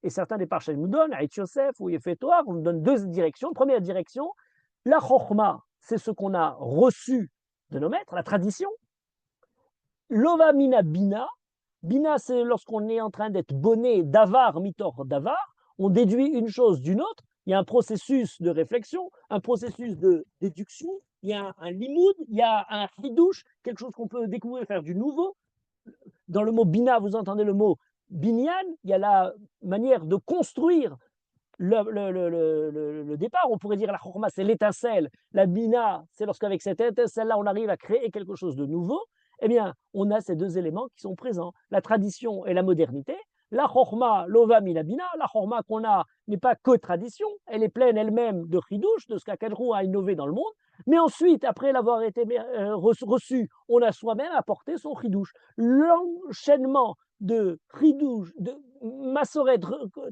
Et certains des parchèmes nous donnent, Haït Yosef ou Yefetoar, on nous donne deux directions. Première direction, la Chochma, c'est ce qu'on a reçu de nos maîtres, la tradition. Lova Mina Bina, Bina, c'est lorsqu'on est en train d'être bonné d'avar, mitor d'avar, on déduit une chose d'une autre. Il y a un processus de réflexion, un processus de déduction, il y a un limoud, il y a un chidouche, quelque chose qu'on peut découvrir, faire du nouveau. Dans le mot bina, vous entendez le mot binyan, il y a la manière de construire le départ. On pourrait dire la chorma, c'est l'étincelle. La bina, c'est lorsqu'avec cette étincelle-là, on arrive à créer quelque chose de nouveau. Eh bien, on a ces deux éléments qui sont présents, la tradition et la modernité. La chorma, l'ova milabina, la chorma qu'on a n'est pas que tradition, elle est pleine elle-même de chidouche, de ce qu'Akadrou a innové dans le monde, mais ensuite, après l'avoir été reçu, on a soi-même apporté son chidouche. L'enchaînement de chidouche, de massoret,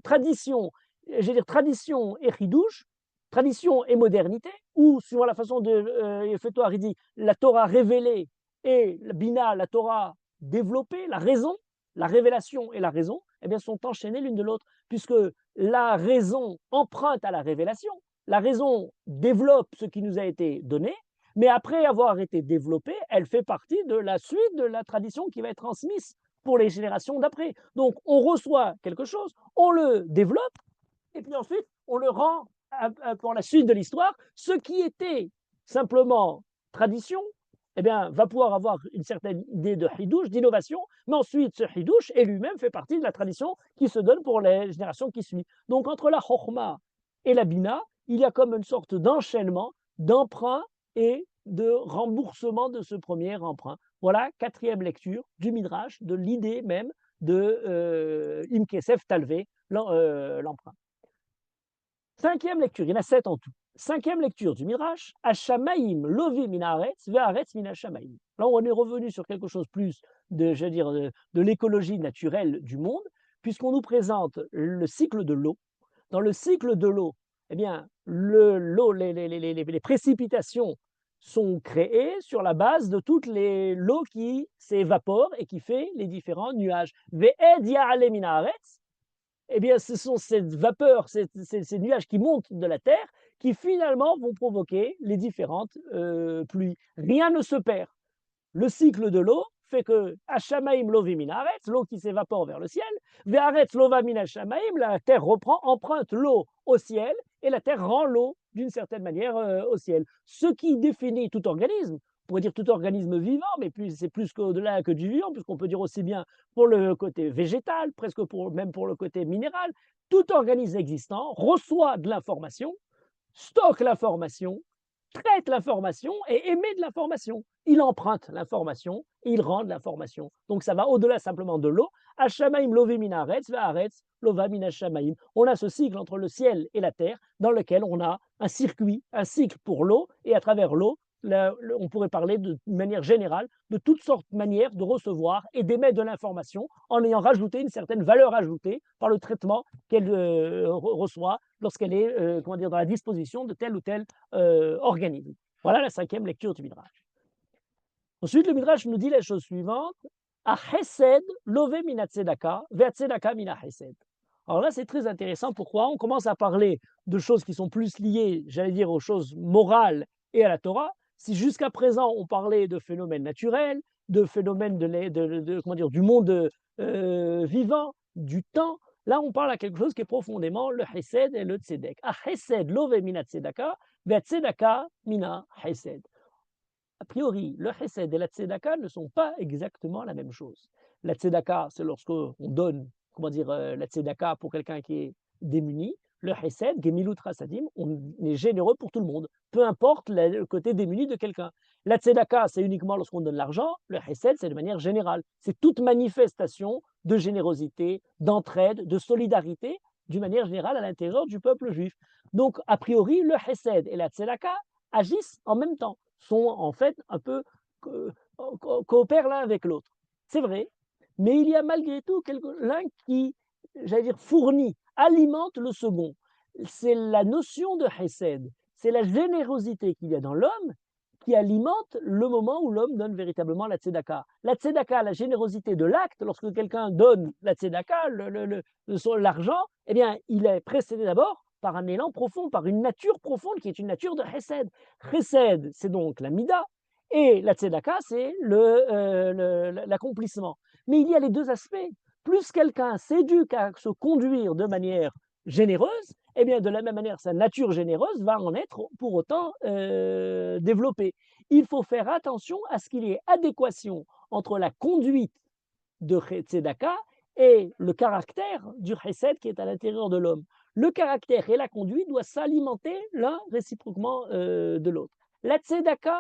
tradition, je vais dire tradition et chidouche, tradition et modernité, ou suivant la façon de Yefetoar, il dit la Torah révélée et la Bina, la Torah développée, la raison, la révélation et la raison, eh bien, sont enchaînées l'une de l'autre, puisque la raison emprunte à la révélation, la raison développe ce qui nous a été donné, mais après avoir été développée, elle fait partie de la suite de la tradition qui va être transmise pour les générations d'après. Donc, on reçoit quelque chose, on le développe, et puis ensuite, on le rend pour la suite de l'histoire. Ce qui était simplement tradition, eh bien, va pouvoir avoir une certaine idée de hidouche, d'innovation, mais ensuite, ce hidouche est lui-même fait partie de la tradition qui se donne pour les générations qui suivent. Donc, entre la chokhma et la bina, il y a comme une sorte d'enchaînement, d'emprunt et de remboursement de ce premier emprunt. Voilà, quatrième lecture du Midrash, de l'idée même de Im Kesef Talvé, l'emprunt. Cinquième lecture, il y en a 7 en tout. Cinquième lecture du Midrash, Hashamaim lovi min haaretz ve'haaretz min hashamaim. Là, on est revenu sur quelque chose plus de l'écologie naturelle du monde, puisqu'on nous présente le cycle de l'eau. Dans le cycle de l'eau, eh bien, l'eau, les précipitations sont créées sur la base de toute l'eau qui s'évapore et qui fait les différents nuages. Ve'ed ya'ale min haaretz, eh bien, ce sont ces vapeurs, ces nuages qui montent de la Terre, qui finalement vont provoquer les différentes pluies. Rien ne se perd. Le cycle de l'eau fait que Hashamaim lovi min haaretz, l'eau qui s'évapore vers le ciel, ve'haaretz lova min hashamaim, la terre reprend, emprunte l'eau au ciel, et la terre rend l'eau d'une certaine manière au ciel. Ce qui définit tout organisme, on pourrait dire tout organisme vivant, mais c'est plus qu'au-delà que du vivant, puisqu'on peut dire aussi bien pour le côté végétal, presque même pour le côté minéral, tout organisme existant reçoit de l'information, stocke l'information, traite l'information et émet de l'information. Il emprunte l'information et il rend de l'information. Donc ça va au-delà simplement de l'eau. Hashamaim lovi min haaretz ve'haaretz lova min hashamaim. On a ce cycle entre le ciel et la terre dans lequel on a un circuit, un cycle pour l'eau, et à travers l'eau, on pourrait parler de manière générale de toutes sortes de manières de recevoir et d'émettre de l'information en ayant rajouté une certaine valeur ajoutée par le traitement qu'elle reçoit lorsqu'elle est dans la disposition de tel ou tel organisme. Voilà la cinquième lecture du Midrash. Ensuite, le Midrash nous dit la chose suivante: A chesed love mina tzedaka, ve'a tzedaka mina chesed. Alors là, c'est très intéressant. Pourquoi? On commence à parler de choses qui sont plus liées, j'allais dire, aux choses morales et à la Torah. Si jusqu'à présent, on parlait de phénomènes naturels, de phénomènes du monde vivant, du temps, là, on parle à quelque chose qui est profondément le chesed et le tzedek. A chesed love mina tzedaka, ve'a tzedaka mina chesed. A priori, le chesed et la tzedaka ne sont pas exactement la même chose. La tzedaka, c'est lorsqu'on donne, la tzedaka pour quelqu'un qui est démuni. Le chesed, gemilut chasadim, on est généreux pour tout le monde, peu importe le côté démuni de quelqu'un. La tzedaka, c'est uniquement lorsqu'on donne l'argent. Le chesed, c'est de manière générale. C'est toute manifestation de générosité, d'entraide, de solidarité, d'une manière générale à l'intérieur du peuple juif. Donc, a priori, le chesed et la tzedaka agissent en même temps, sont en fait un peu coopèrent l'un avec l'autre. C'est vrai, mais il y a malgré tout l'un qui, j'allais dire, fournit, alimente le second. C'est la notion de chesed, c'est la générosité qu'il y a dans l'homme qui alimente le moment où l'homme donne véritablement la tzedaka. La tzedaka, la générosité de l'acte, lorsque quelqu'un donne la tzedaka, l'argent, eh bien, il est précédé d'abord par un élan profond, par une nature profonde qui est une nature de chesed. Chesed, c'est donc la mida, et la tzedaka, c'est l'accomplissement. Mais il y a les deux aspects. Plus quelqu'un s'éduque à se conduire de manière généreuse, eh bien, de la même manière, sa nature généreuse va en être pour autant développée. Il faut faire attention à ce qu'il y ait adéquation entre la conduite de tzedaka et le caractère du chesed qui est à l'intérieur de l'homme. Le caractère et la conduite doivent s'alimenter l'un réciproquement de l'autre. La tzedaka,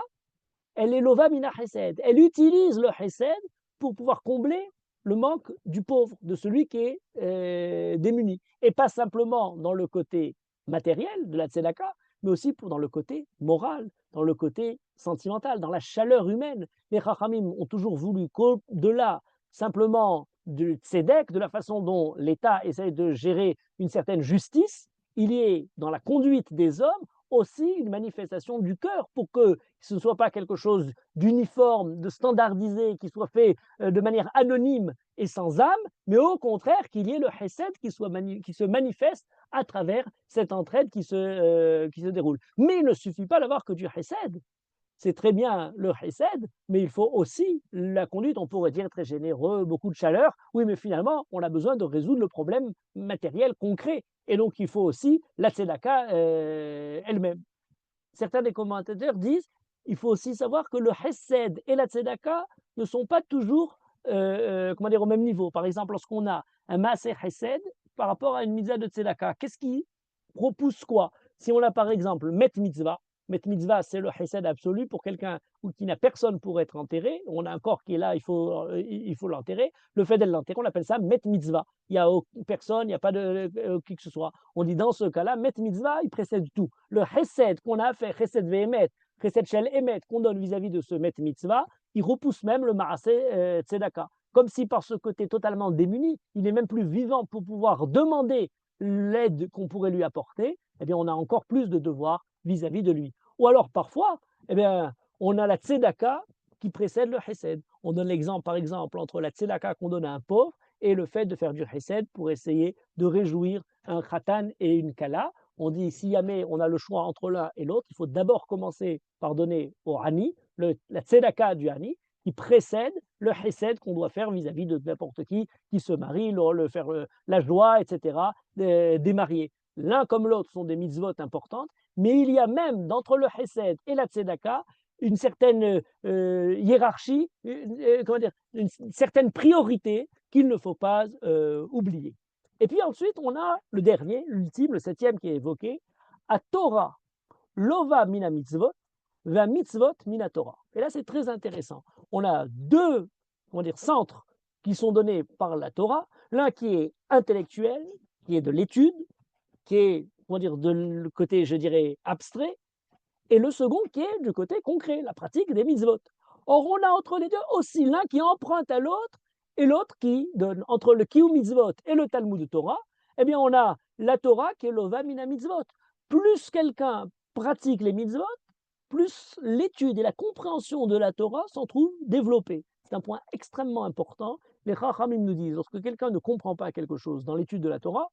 elle est lova mina chesed. Elle utilise le chesed pour pouvoir combler le manque du pauvre, de celui qui est démuni. Et pas simplement dans le côté matériel de la tzedaka, mais aussi dans le côté moral, dans le côté sentimental, dans la chaleur humaine. Les chachamim ont toujours voulu qu'au-delà simplement du tzedek, de la façon dont l'État essaie de gérer une certaine justice, il y ait dans la conduite des hommes aussi une manifestation du cœur pour que ce ne soit pas quelque chose d'uniforme, de standardisé, qui soit fait de manière anonyme et sans âme, mais au contraire qu'il y ait le chesed qui se manifeste à travers cette entraide qui se déroule. Mais il ne suffit pas d'avoir que du chesed. C'est très bien le chesed, mais il faut aussi la conduite, on pourrait dire très généreux, beaucoup de chaleur. Oui, mais finalement, on a besoin de résoudre le problème matériel concret. Et donc, il faut aussi la tzedaka elle-même. Certains des commentateurs disent il faut aussi savoir que le chesed et la tzedaka ne sont pas toujours comment dire, au même niveau. Par exemple, lorsqu'on a un maaser chesed par rapport à une mitzvah de tzedaka, qu'est-ce qui repousse quoi? Si on a par exemple met mitzvah c'est le chesed absolu pour quelqu'un qui n'a personne pour être enterré, on a un corps qui est là, il faut l'enterrer. Le fait de l'enterrer, on appelle ça met mitzvah. Il n'y a personne, il n'y a pas de qui que ce soit. On dit dans ce cas-là, met mitzvah, il précède tout. Le chesed qu'on a fait, chesed ve'emet, chesed shel emet, qu'on donne vis-à-vis de ce met mitzvah, il repousse même le maaseh tzedaka. Comme si par ce côté totalement démuni, il n'est même plus vivant pour pouvoir demander l'aide qu'on pourrait lui apporter, eh bien on a encore plus de devoirs vis-à-vis de lui. Ou alors parfois, eh bien, on a la tzedaka qui précède le chesed. On donne l'exemple, par exemple, entre la tzedaka qu'on donne à un pauvre et le fait de faire du chesed pour essayer de réjouir un khatan et une kala. On dit, si jamais on a le choix entre l'un et l'autre, il faut d'abord commencer par donner au hani, la tzedaka du hani, qui précède le chesed qu'on doit faire vis-à-vis de n'importe qui se marie, faire la joie, etc., des mariés. L'un comme l'autre sont des mitzvot importantes, mais il y a même d'entre le chesed et la tzedaka une certaine hiérarchie, comment dire, une certaine priorité qu'il ne faut pas oublier. Et puis ensuite, on a le dernier, l'ultime, le septième qui est évoqué, à Torah, lova mina mitzvot, va mitzvot mina Torah. Et là, c'est très intéressant. On a deux, comment dire, centres qui sont donnés par la Torah, l'un qui est intellectuel, qui est de l'étude, qui est, comment dire, de le côté, je dirais, abstrait, et le second qui est du côté concret, la pratique des mitzvot. Or, on a entre les deux aussi l'un qui emprunte à l'autre et l'autre qui donne. Entre le Kiyum mitzvot et le Talmud de Torah, eh bien, on a la Torah qui est l'ova mina mitzvot. Plus quelqu'un pratique les mitzvot, plus l'étude et la compréhension de la Torah s'en trouvent développées. C'est un point extrêmement important. Les Chachamim nous disent, lorsque quelqu'un ne comprend pas quelque chose dans l'étude de la Torah,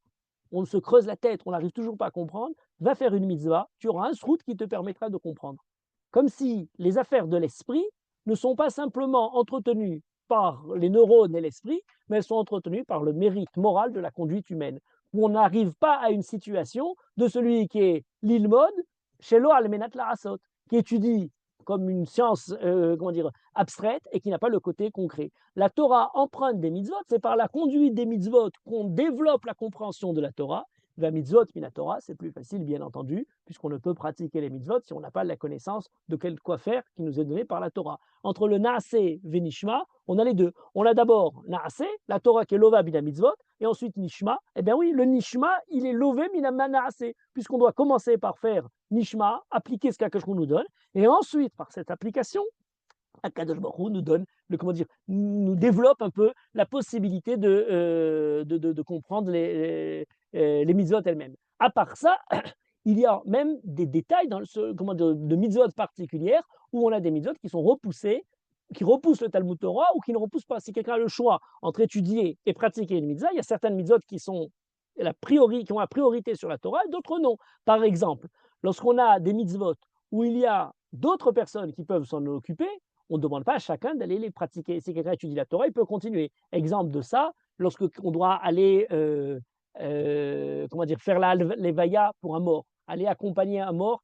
on se creuse la tête, on n'arrive toujours pas à comprendre, va faire une mitzvah, tu auras un srout qui te permettra de comprendre. Comme si les affaires de l'esprit ne sont pas simplement entretenues par les neurones et l'esprit, mais elles sont entretenues par le mérite moral de la conduite humaine. Où on n'arrive pas à une situation de celui qui est l'ilmod, shelo almenat la'asot, qui étudie comme une science comment dire, abstraite et qui n'a pas le côté concret. La Torah emprunte des mitzvot, c'est par la conduite des mitzvot qu'on développe la compréhension de la Torah. La mitzvot, mina Torah, c'est plus facile, bien entendu, puisqu'on ne peut pratiquer les mitzvot si on n'a pas la connaissance de quoi faire qui nous est donné par la Torah. Entre le naaseh et nishma, on a les deux. On a d'abord naaseh, la Torah qui est lova mina mitzvot, et ensuite nishma. Eh bien oui, le nishma, il est lové mina naaseh, puisqu'on doit commencer par faire nishma, appliquer ce qu'Akadosh nous donne, et ensuite, par cette application, Akadosh Baruch Hu nous donne, comment dire, nous développe un peu la possibilité de comprendre les mitzvot elles-mêmes. À part ça, il y a même des détails dans comment dire, de mitzvot particulières où on a des mitzvot qui sont repoussés, qui repoussent le Talmud Torah ou qui ne repoussent pas. Si quelqu'un a le choix entre étudier et pratiquer une mitzvah, il y a certaines mitzvot qui ont la priorité sur la Torah et d'autres non. Par exemple, lorsqu'on a des mitzvot où il y a d'autres personnes qui peuvent s'en occuper, on ne demande pas à chacun d'aller les pratiquer. Si quelqu'un étudie la Torah, il peut continuer. Exemple de ça, lorsque on doit aller comment dire, faire l'Evaya pour un mort, aller accompagner un mort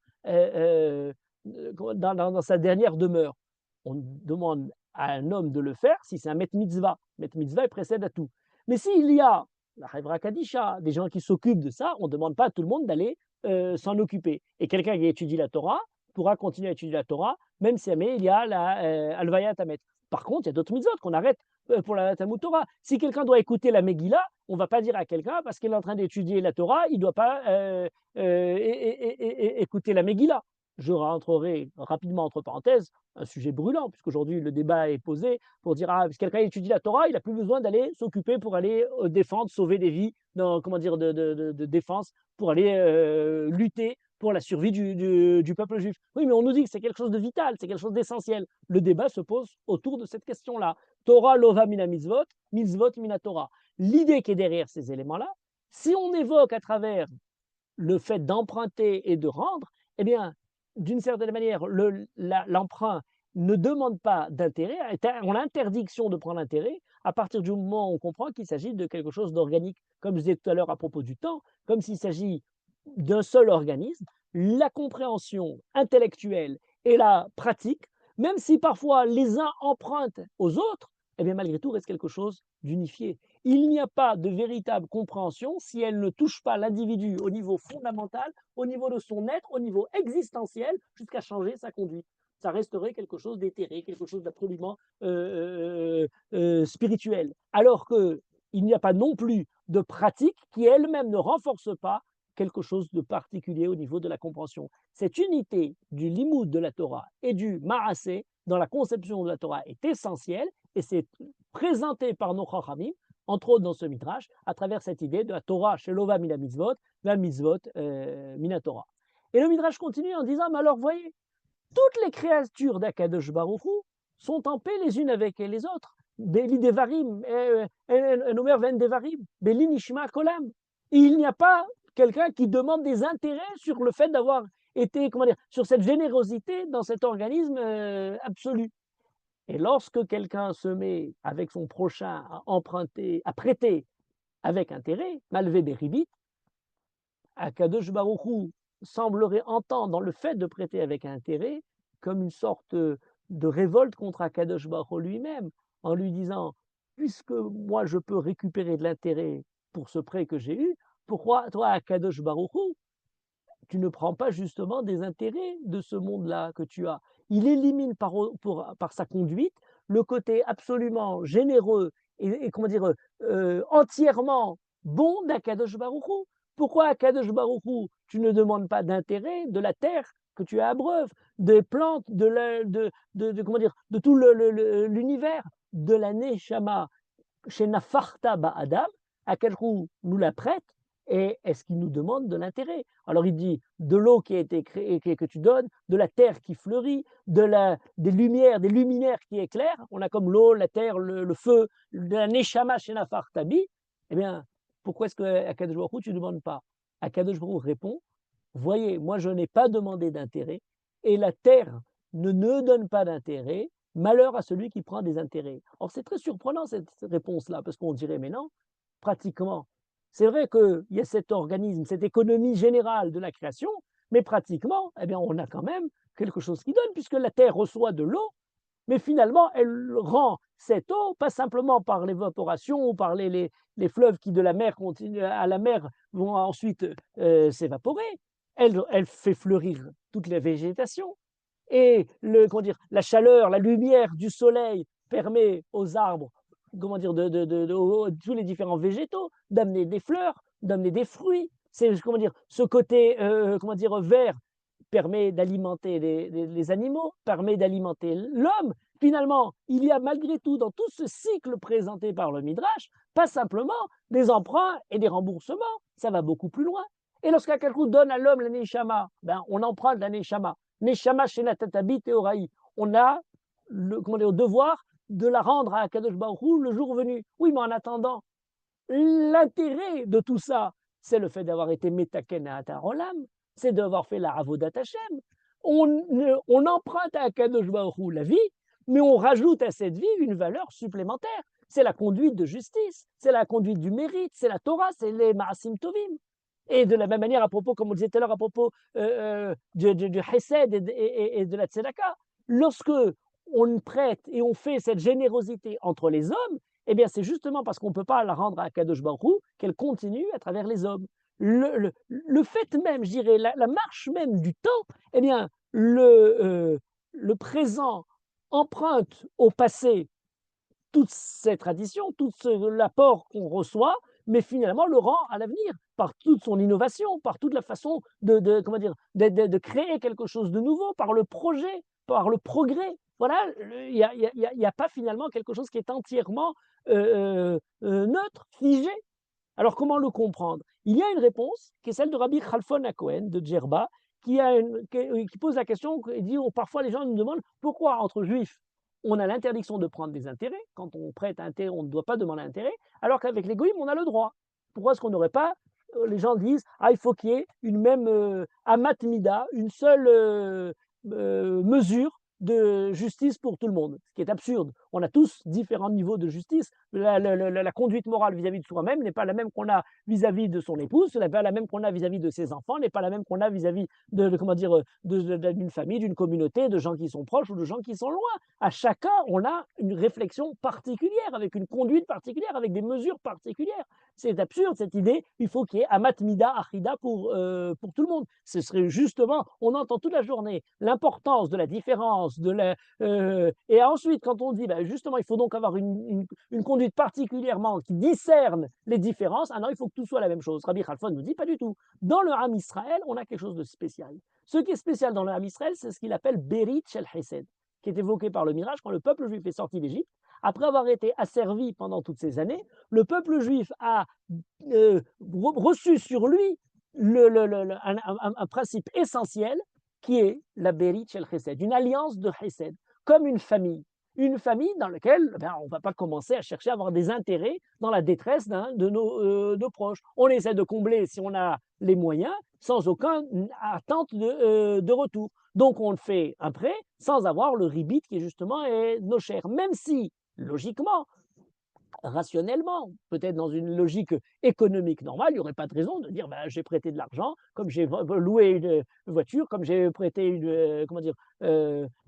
dans sa dernière demeure. On demande à un homme de le faire si c'est un met mitzvah. Met mitzvah, il précède à tout. Mais s'il y a la Chevra Kadisha, des gens qui s'occupent de ça, on ne demande pas à tout le monde d'aller s'en occuper. Et quelqu'un qui étudie la Torah pourra continuer à étudier la Torah, même si il y a la Alvaya Tamet. Par contre, il y a d'autres mitzvot qu'on arrête pour la Talmud Torah. Si quelqu'un doit écouter la Megillah, on ne va pas dire à quelqu'un, parce qu'il est en train d'étudier la Torah, il ne doit pas écouter la Megillah. Je rentrerai rapidement entre parenthèses un sujet brûlant, puisqu'aujourd'hui le débat est posé pour dire si quelqu'un étudie la Torah, il n'a plus besoin d'aller s'occuper pour aller défendre, sauver des vies, comment dire, de défense, pour aller lutter pour la survie du peuple juif. Oui, mais on nous dit que c'est quelque chose de vital, c'est quelque chose d'essentiel. Le débat se pose autour de cette question-là. Torah lova mina mitzvot, mitzvot mina Torah. L'idée qui est derrière ces éléments-là, si on évoque à travers le fait d'emprunter et de rendre, eh bien, d'une certaine manière, l'emprunt ne demande pas d'intérêt, on a l'interdiction de prendre l'intérêt à partir du moment où on comprend qu'il s'agit de quelque chose d'organique. Comme je disais tout à l'heure à propos du temps, comme s'il s'agit d'un seul organisme, la compréhension intellectuelle et la pratique, même si parfois les uns empruntent aux autres, eh bien malgré tout reste quelque chose d'unifié. Il n'y a pas de véritable compréhension si elle ne touche pas l'individu au niveau fondamental, au niveau de son être, au niveau existentiel, jusqu'à changer sa conduite. Ça resterait quelque chose d'éthéré, quelque chose d'absolument spirituel. Alors qu'il n'y a pas non plus de pratique qui elle-même ne renforce pas quelque chose de particulier au niveau de la compréhension. Cette unité du limoud de la Torah et du Maaseh dans la conception de la Torah est essentielle et c'est présenté par nos Chachamim, entre autres dans ce Midrash, à travers cette idée de la Torah Shelova mina mitzvot, la mitzvot mina Torah. Et le Midrash continue en disant, mais alors voyez, toutes les créatures d'Akadosh Baruch Hu sont en paix les unes avec les autres. Beli devarim, enomer ven devarim, beli nishma kolam. Il n'y a pas quelqu'un qui demande des intérêts sur le fait d'avoir été, comment dire, sur cette générosité dans cet organisme absolu. Et lorsque quelqu'un se met avec son prochain à emprunter, à prêter avec intérêt, malvé beribit, Akadosh Baruch Hu semblerait entendre dans le fait de prêter avec intérêt comme une sorte de révolte contre Akadosh Baruch Hu lui-même, en lui disant, puisque moi je peux récupérer de l'intérêt pour ce prêt que j'ai eu, pourquoi toi, Akadosh Baruch Hu, tu ne prends pas justement des intérêts de ce monde-là que tu as? Il élimine par sa conduite le côté absolument généreux et comment dire, entièrement bon d'Akadosh Baruch Hu. Pourquoi Akadosh Baruch Hu, tu ne demandes pas d'intérêt de la terre que tu as abreuve, des plantes, comment dire, de tout l'univers, de la Neshama, chez Nafarta Ba'adam, Akadosh Baruch Hu nous la prête, et est-ce qu'il nous demande de l'intérêt? Alors il dit de l'eau qui a été créée, que tu donnes, de la terre qui fleurit, des lumières, des luminaires qui éclairent. On a comme l'eau, la terre, le feu, de la neshama shenafar tabi. Eh bien, pourquoi est-ce que Akadosh Baruch Hu, tu ne demandes pas? Akadosh Baruch Hu répond, voyez, moi je n'ai pas demandé d'intérêt, et la terre ne donne pas d'intérêt. Malheur à celui qui prend des intérêts. Or c'est très surprenant cette réponse-là, parce qu'on dirait, mais non, pratiquement. C'est vrai qu'il y a cet organisme, cette économie générale de la création, mais pratiquement, eh bien, on a quand même quelque chose qui donne, puisque la Terre reçoit de l'eau, mais finalement, elle rend cette eau, pas simplement par l'évaporation ou par les fleuves qui de la mer continuent à la mer vont ensuite s'évaporer, elle fait fleurir toute la végétation. Et comment dire, la chaleur, la lumière du soleil permet aux arbres, comment dire, tous les différents végétaux, d'amener des fleurs, d'amener des fruits. C'est, comment dire, ce côté comment dire, vert permet d'alimenter les animaux, permet d'alimenter l'homme. Finalement, il y a malgré tout, dans tout ce cycle présenté par le Midrash, pas simplement des emprunts et des remboursements, ça va beaucoup plus loin. Et lorsqu'un quelqu'un donne à l'homme la Neshama, ben, on emprunte la Neshama. Neshama Shenatatabi Teoraï. On a le devoir de la rendre à Akadosh Baruch Hu le jour venu. Oui, mais en attendant, l'intérêt de tout ça, c'est le fait d'avoir été Metaken à Atarolam, c'est d'avoir fait la Avodat Hashem. On emprunte à Akadosh Baruch Hu la vie, mais on rajoute à cette vie une valeur supplémentaire. C'est la conduite de justice, c'est la conduite du mérite, c'est la Torah, c'est les Maasim Tovim. Et de la même manière, à propos, comme on disait tout à l'heure, à propos du Hesed et de la Tzedaka, lorsque on prête et on fait cette générosité entre les hommes, eh bien, c'est justement parce qu'on ne peut pas la rendre à Kadosh Baruch Hu qu'elle continue à travers les hommes. Le fait même, je dirais, la marche même du temps, eh bien, le présent emprunte au passé toutes ces traditions, tout l'apport qu'on reçoit, mais finalement le rend à l'avenir par toute son innovation, par toute la façon comment dire, de créer quelque chose de nouveau, par le projet, par le progrès. Voilà, il n'y a pas finalement quelque chose qui est entièrement neutre, figé. Alors comment le comprendre? Il y a une réponse qui est celle de Rabbi Khalfon HaKohen de Djerba, qui pose la question, il dit, parfois les gens nous demandent pourquoi entre juifs, on a l'interdiction de prendre des intérêts. Quand on prête un intérêt, on ne doit pas demander intérêt, alors qu'avec les goïms, on a le droit. Pourquoi est-ce qu'on n'aurait pas les gens disent, ah, il faut qu'il y ait une même amat mida, une seule mesure de justice pour tout le monde, ce qui est absurde. On a tous différents niveaux de justice. La conduite morale vis-à-vis de soi-même n'est pas la même qu'on a vis-à-vis de son épouse, n'est pas la même qu'on a vis-à-vis de ses enfants, n'est pas la même qu'on a vis-à-vis comment dire, d'une famille, d'une communauté, de gens qui sont proches ou de gens qui sont loin. À chacun, on a une réflexion particulière, avec une conduite particulière, avec des mesures particulières. C'est absurde cette idée, il faut qu'il y ait amat mida, achida pour tout le monde. Ce serait justement, on entend toute la journée l'importance de la différence, et ensuite quand on dit justement il faut donc avoir une conduite particulièrement qui discerne les différences, ah non, il faut que tout soit la même chose. Rabbi Khalfon nous dit pas du tout. Dans le Ham Israël, on a quelque chose de spécial. Ce qui est spécial dans le Ham Israël, c'est ce qu'il appelle Berit Shel Chesed, qui est évoqué par le Midrash quand le peuple juif est sorti d'Égypte. Après avoir été asservi pendant toutes ces années, le peuple juif a reçu sur lui un principe essentiel qui est la Berit Shel Chesed, une alliance de Chesed, comme une famille. Une famille dans laquelle on ne va pas commencer à chercher à avoir des intérêts dans la détresse de nos proches. On essaie de combler si on a les moyens sans aucune attente de retour. Donc on fait un prêt sans avoir le ribit qui est justement nocher, même si, logiquement, rationnellement, peut-être dans une logique économique normale, il n'y aurait pas de raison de dire j'ai prêté de l'argent, comme j'ai loué une voiture, comme j'ai prêté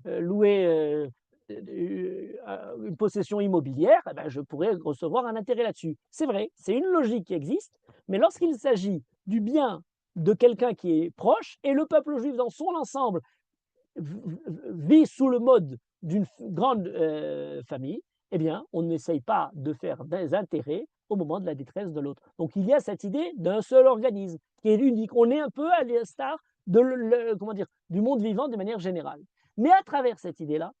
loué une possession immobilière, je pourrais recevoir un intérêt là-dessus. C'est vrai, c'est une logique qui existe, mais lorsqu'il s'agit du bien de quelqu'un qui est proche, et le peuple juif dans son ensemble vit sous le mode d'une grande famille, eh bien, on n'essaye pas de faire des intérêts au moment de la détresse de l'autre. Donc, il y a cette idée d'un seul organisme qui est unique. On est un peu à l'instar du monde vivant de manière générale. Mais à travers cette idée-là,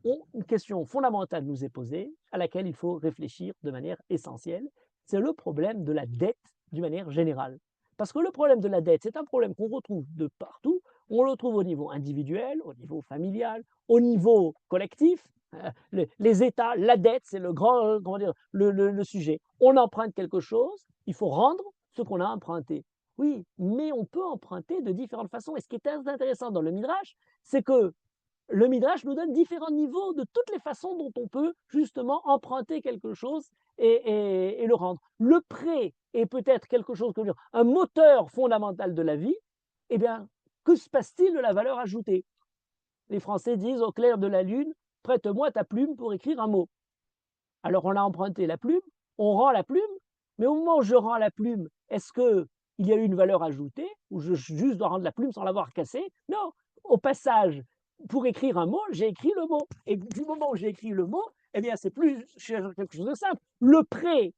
une question fondamentale nous est posée, à laquelle il faut réfléchir de manière essentielle. C'est le problème de la dette d'une manière générale. Parce que le problème de la dette, c'est un problème qu'on retrouve de partout. On le trouve au niveau individuel, au niveau familial, au niveau collectif. Les États, la dette, c'est le grand, le sujet. On emprunte quelque chose, il faut rendre ce qu'on a emprunté. Oui, mais on peut emprunter de différentes façons. Et ce qui est très intéressant dans le Midrash, c'est que le Midrash nous donne différents niveaux de toutes les façons dont on peut justement emprunter quelque chose et le rendre. Le prêt est peut-être quelque chose, un moteur fondamental de la vie. Eh bien, que se passe-t-il de la valeur ajoutée? Les Français disent au clair de la lune, prête-moi ta plume pour écrire un mot. Alors on a emprunté la plume, on rend la plume, mais au moment où je rends la plume, est-ce qu'il y a eu une valeur ajoutée ou je juste dois rendre la plume sans l'avoir cassée? Non, au passage, pour écrire un mot, j'ai écrit le mot. Et du moment où j'ai écrit le mot, eh bien, c'est plus quelque chose de simple. Le prêt,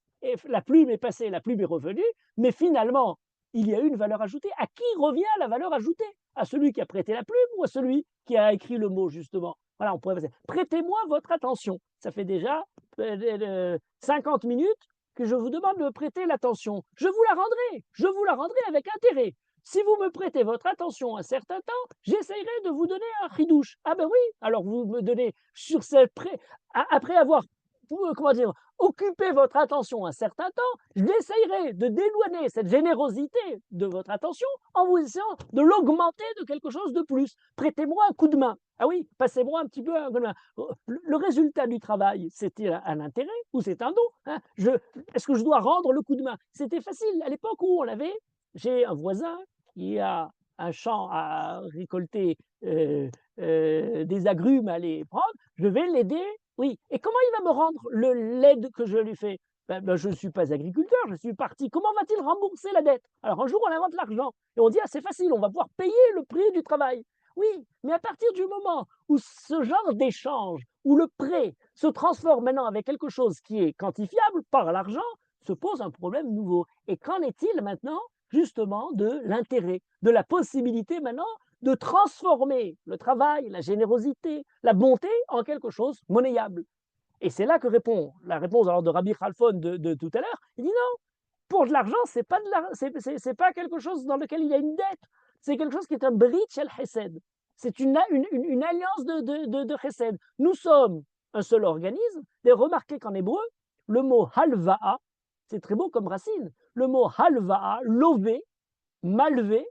la plume est passée, la plume est revenue, mais finalement, il y a eu une valeur ajoutée. À qui revient la valeur ajoutée? À celui qui a prêté la plume ou à celui qui a écrit le mot, justement? Voilà, on pourrait passer. Prêtez-moi votre attention. Ça fait déjà 50 minutes que je vous demande de prêter l'attention. Je vous la rendrai avec intérêt. Si vous me prêtez votre attention un certain temps, j'essayerai de vous donner un chidouche. Ah ben oui, alors vous me donnez sur cette après avoir occupé votre attention un certain temps, j'essayerai de dédouaner cette générosité de votre attention en vous essayant de l'augmenter de quelque chose de plus. Prêtez-moi un coup de main. Ah oui, passez-moi un petit peu un coup de main. Le résultat du travail, c'était un intérêt ou c'est un don, hein? Est-ce que je dois rendre le coup de main? C'était facile. À l'époque où j'ai un voisin qui a un champ à récolter des agrumes à aller prendre, je vais l'aider, oui. Et comment il va me rendre l'aide que je lui fais? Je ne suis pas agriculteur, je suis parti. Comment va-t-il rembourser la dette? Alors un jour, on invente l'argent et on dit, ah, c'est facile, on va pouvoir payer le prix du travail. Oui, mais à partir du moment où ce genre d'échange, où le prêt se transforme maintenant avec quelque chose qui est quantifiable par l'argent, se pose un problème nouveau. Et qu'en est-il maintenant justement de l'intérêt, de la possibilité maintenant de transformer le travail, la générosité, la bonté en quelque chose monnayable? Et c'est là que répond la réponse alors de Rabbi Khalfon de tout à l'heure. Il dit non, pour de l'argent, c'est pas quelque chose dans lequel il y a une dette. c'est quelque chose qui est un brit shel chesed. C'est une alliance de chesed. Nous sommes un seul organisme. Et remarquez qu'en hébreu, le mot halva'a, c'est très beau comme racine. Le mot halva'a, lové, malvé,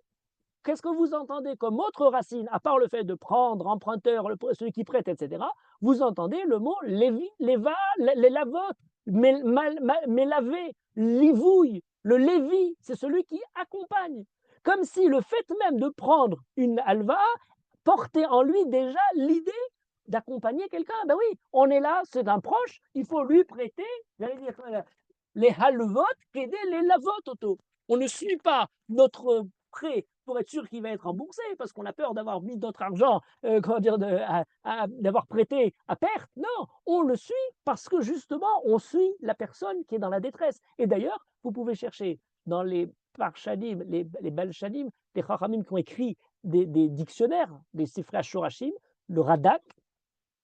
qu'est-ce que vous entendez comme autre racine, à part le fait de prendre, emprunteur, celui qui prête, etc. Vous entendez le mot lévi, léva, les lavotes, mélavé, livouille. Le lévi, c'est celui qui accompagne. Comme si le fait même de prendre une halva portait en lui déjà l'idée d'accompagner quelqu'un. Ben oui, on est là, c'est un proche, il faut lui prêter, j'allais dire, les halvot, qu'aider les lavot auto. On ne suit pas notre prêt pour être sûr qu'il va être remboursé, parce qu'on a peur d'avoir mis notre argent, d'avoir prêté à perte. Non, on le suit parce que justement, on suit la personne qui est dans la détresse. Et d'ailleurs, vous pouvez chercher dans les parshanim, les balshanim, les chachamim qui ont écrit des dictionnaires, des Sifrei HaShorashim, le Radak,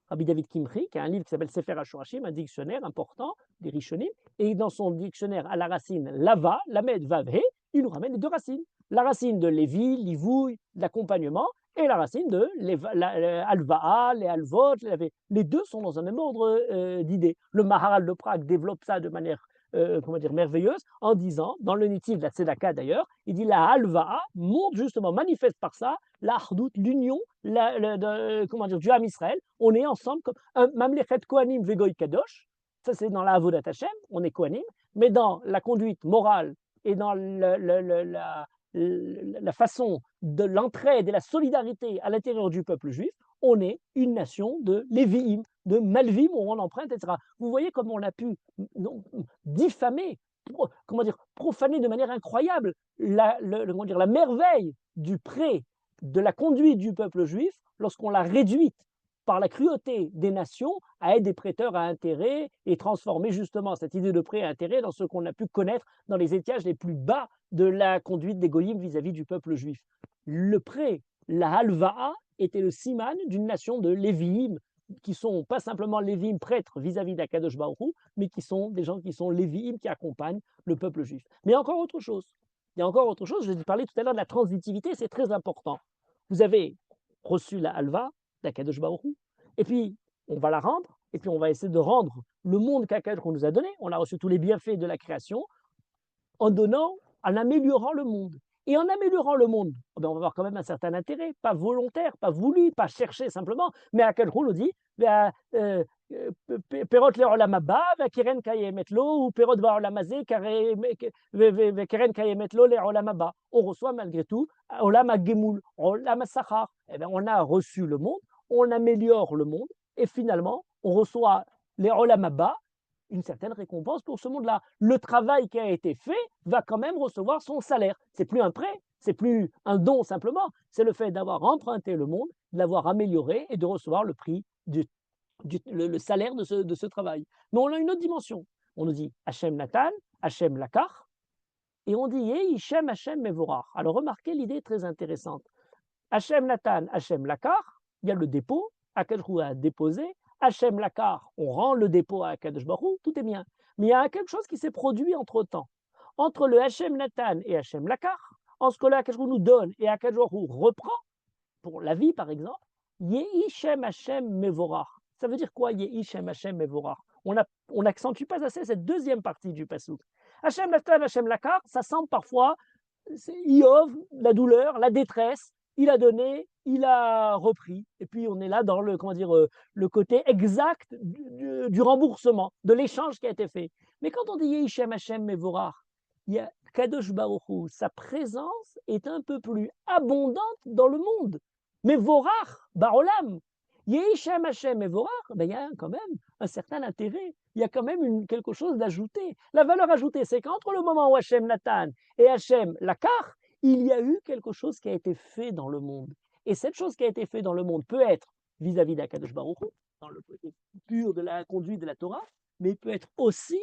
Rabbi David Kimchi, qui a un livre qui s'appelle Sefer HaShorashim, un dictionnaire important des Rishonim, et dans son dictionnaire à la racine lava, lamed vavhe, il nous ramène les deux racines. La racine de Lévi, Livouille, l'accompagnement, et la racine de Alva'a, les Alvot, les deux sont dans un même ordre d'idées. Le Maharal de Prague développe ça de manière merveilleuse, en disant, dans le Nitiv de la Tzedaka d'ailleurs, il dit la Alva'a montre justement, manifeste par ça, la Hardout, l'union du Ham Israël. On est ensemble comme un Mamlechet Kohanim Vegoy Kadosh, ça c'est dans la Avodat Hashem, on est Kohanim, mais dans la conduite morale et dans la façon de l'entraide et la solidarité à l'intérieur du peuple juif, on est une nation de Lévi'im, de Malvim, où on emprunte, etc. Vous voyez comment on a pu diffamer, profaner de manière incroyable la merveille du prêt, de la conduite du peuple juif, lorsqu'on l'a réduite par la cruauté des nations à être des prêteurs à intérêt et transformer justement cette idée de prêt à intérêt dans ce qu'on a pu connaître dans les étages les plus bas de la conduite des goyim vis-à-vis du peuple juif. Le prêt, la halva'a, était le siman d'une nation de Lévi'im, qui sont pas simplement Lévi'im prêtres vis-à-vis d'Akadosh Baruch Hu, mais qui sont des gens qui sont Lévi'im, qui accompagnent le peuple juif. Mais il y a encore autre chose. Il y a encore autre chose, je vous ai parlé tout à l'heure de la transitivité, c'est très important. Vous avez reçu la halva d'Akadosh Baruch Hu, et puis on va la rendre, et puis on va essayer de rendre le monde qu'Akadosh qu'on nous a donné, on a reçu tous les bienfaits de la création, en améliorant le monde. Et en améliorant le monde, on va avoir quand même un certain intérêt, pas volontaire, pas voulu, pas cherché simplement, mais Akadosh nous dit, Perot le'olam haba, v'keren kayemet lo, ou Perot ba'olam hazeh, v'keren kayemet lo le'olam haba. On reçoit malgré tout olam hagemoul, olam hasachar. On a reçu le monde, on améliore le monde, et finalement, on reçoit le'olam haba, une certaine récompense pour ce monde-là. Le travail qui a été fait va quand même recevoir son salaire. C'est plus un prêt, c'est plus un don simplement, c'est le fait d'avoir emprunté le monde, de l'avoir amélioré et de recevoir le prix le salaire de ce travail. Mais on a une autre dimension. On nous dit Hachem Natan, Hachem Lakar, et on dit Yehi Shem Hachem Mevorach. Alors remarquez l'idée très intéressante. Hachem Natan, Hachem Lakar, il y a le dépôt, Akadosh Baruch Hu a déposé, Hachem Lakar, on rend le dépôt à Akadosh Baruch Hu, tout est bien. Mais il y a quelque chose qui s'est produit entre-temps. Entre le Hachem Natan et Hachem Lakar, en ce que là, Akadosh Baruch Hu nous donne et Akadosh Baruch Hu reprend, pour la vie par exemple, Yehi Shem Hachem Mevorach. Ça veut dire quoi, Yehi Shem Hachem Mevorach? On n'accentue pas assez cette deuxième partie du passouk. Hachem Natan, Hachem Lakar, ça semble parfois, c'est Iov, la douleur, la détresse, il a donné, il a repris, et puis on est là dans le côté exact du remboursement, de l'échange qui a été fait. Mais quand on dit Yehi Shem Hachem Mevorach, il y a Kadosh Baruch Hu, sa présence est un peu plus abondante dans le monde. Mevorach, Barolam, Yehi Shem Hachem Mevorach, il y a quand même un certain intérêt, il y a quand même quelque chose d'ajouté. La valeur ajoutée, c'est qu'entre le moment où Hachem Natan et Hachem Lakar, il y a eu quelque chose qui a été fait dans le monde. Et cette chose qui a été fait dans le monde peut être vis-à-vis d'Akadosh Baruch Hu, dans le côté pur de la conduite de la Torah, mais il peut être aussi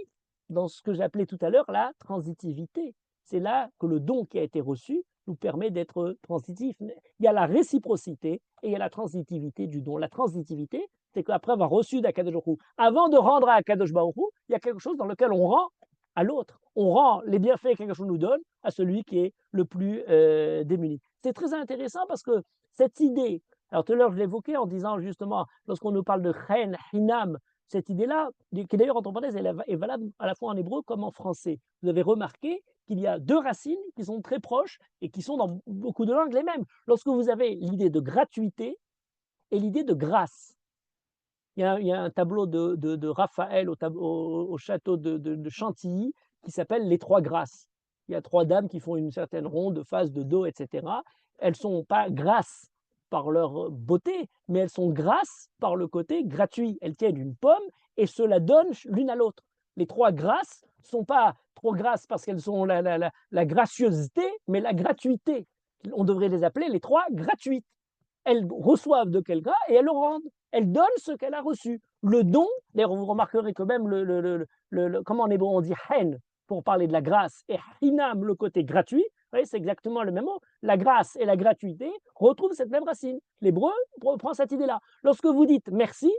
dans ce que j'appelais tout à l'heure la transitivité. C'est là que le don qui a été reçu nous permet d'être transitif. Il y a la réciprocité et il y a la transitivité du don. La transitivité, c'est qu'après avoir reçu d'Akadosh Baruch Hu, avant de rendre à Akadosh Baruch Hu, il y a quelque chose dans lequel on rend à l'autre. On rend les bienfaits que quelque chose nous donne à celui qui est le plus démuni. C'est très intéressant parce que cette idée, alors tout à l'heure je l'évoquais en disant justement, lorsqu'on nous parle de chen, hinam, cette idée-là, qui d'ailleurs entre parenthèses est valable à la fois en hébreu comme en français. Vous avez remarqué qu'il y a deux racines qui sont très proches et qui sont dans beaucoup de langues les mêmes. Lorsque vous avez l'idée de gratuité et l'idée de grâce, il y a un tableau de Raphaël au château de Chantilly qui s'appelle Les Trois Grâces. Il y a trois dames qui font une certaine ronde de face, de dos, etc. Elles ne sont pas grasses par leur beauté, mais elles sont grasses par le côté gratuit. Elles tiennent une pomme et se la donnent l'une à l'autre. Les trois grâces ne sont pas trop grasses parce qu'elles ont la graciosité, mais la gratuité. On devrait les appeler les trois gratuites. Elles reçoivent de quelqu'un et elles le rendent. Elle donne ce qu'elle a reçu. Le don, d'ailleurs, vous remarquerez que même comment en hébreu on dit hen pour parler de la grâce et hinam, le côté gratuit, vous voyez, c'est exactement le même mot. La grâce et la gratuité retrouvent cette même racine. L'hébreu prend cette idée-là. Lorsque vous dites merci,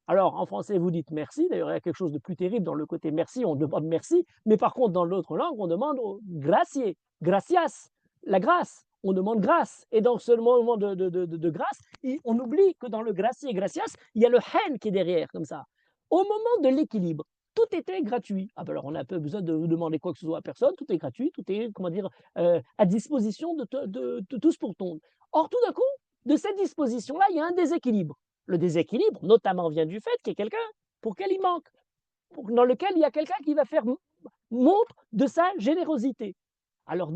alors en français vous dites merci, d'ailleurs il y a quelque chose de plus terrible dans le côté merci, on demande merci, mais par contre dans l'autre langue on demande gracier, gracias, la grâce, on demande grâce. Et dans ce moment de grâce, on oublie que dans le gracier, gracias, il y a le hen qui est derrière, comme ça. Au moment de l'équilibre, tout était gratuit. Ah ben alors on n'a pas besoin de demander quoi que ce soit à personne, tout est gratuit, tout est, comment dire, à disposition de tous pour tout le monde. Or, tout d'un coup, de cette disposition-là, il y a un déséquilibre. Le déséquilibre, notamment, vient du fait qu'il y a quelqu'un pour lequel il manque, dans lequel il y a quelqu'un qui va faire montre de sa générosité. Alors,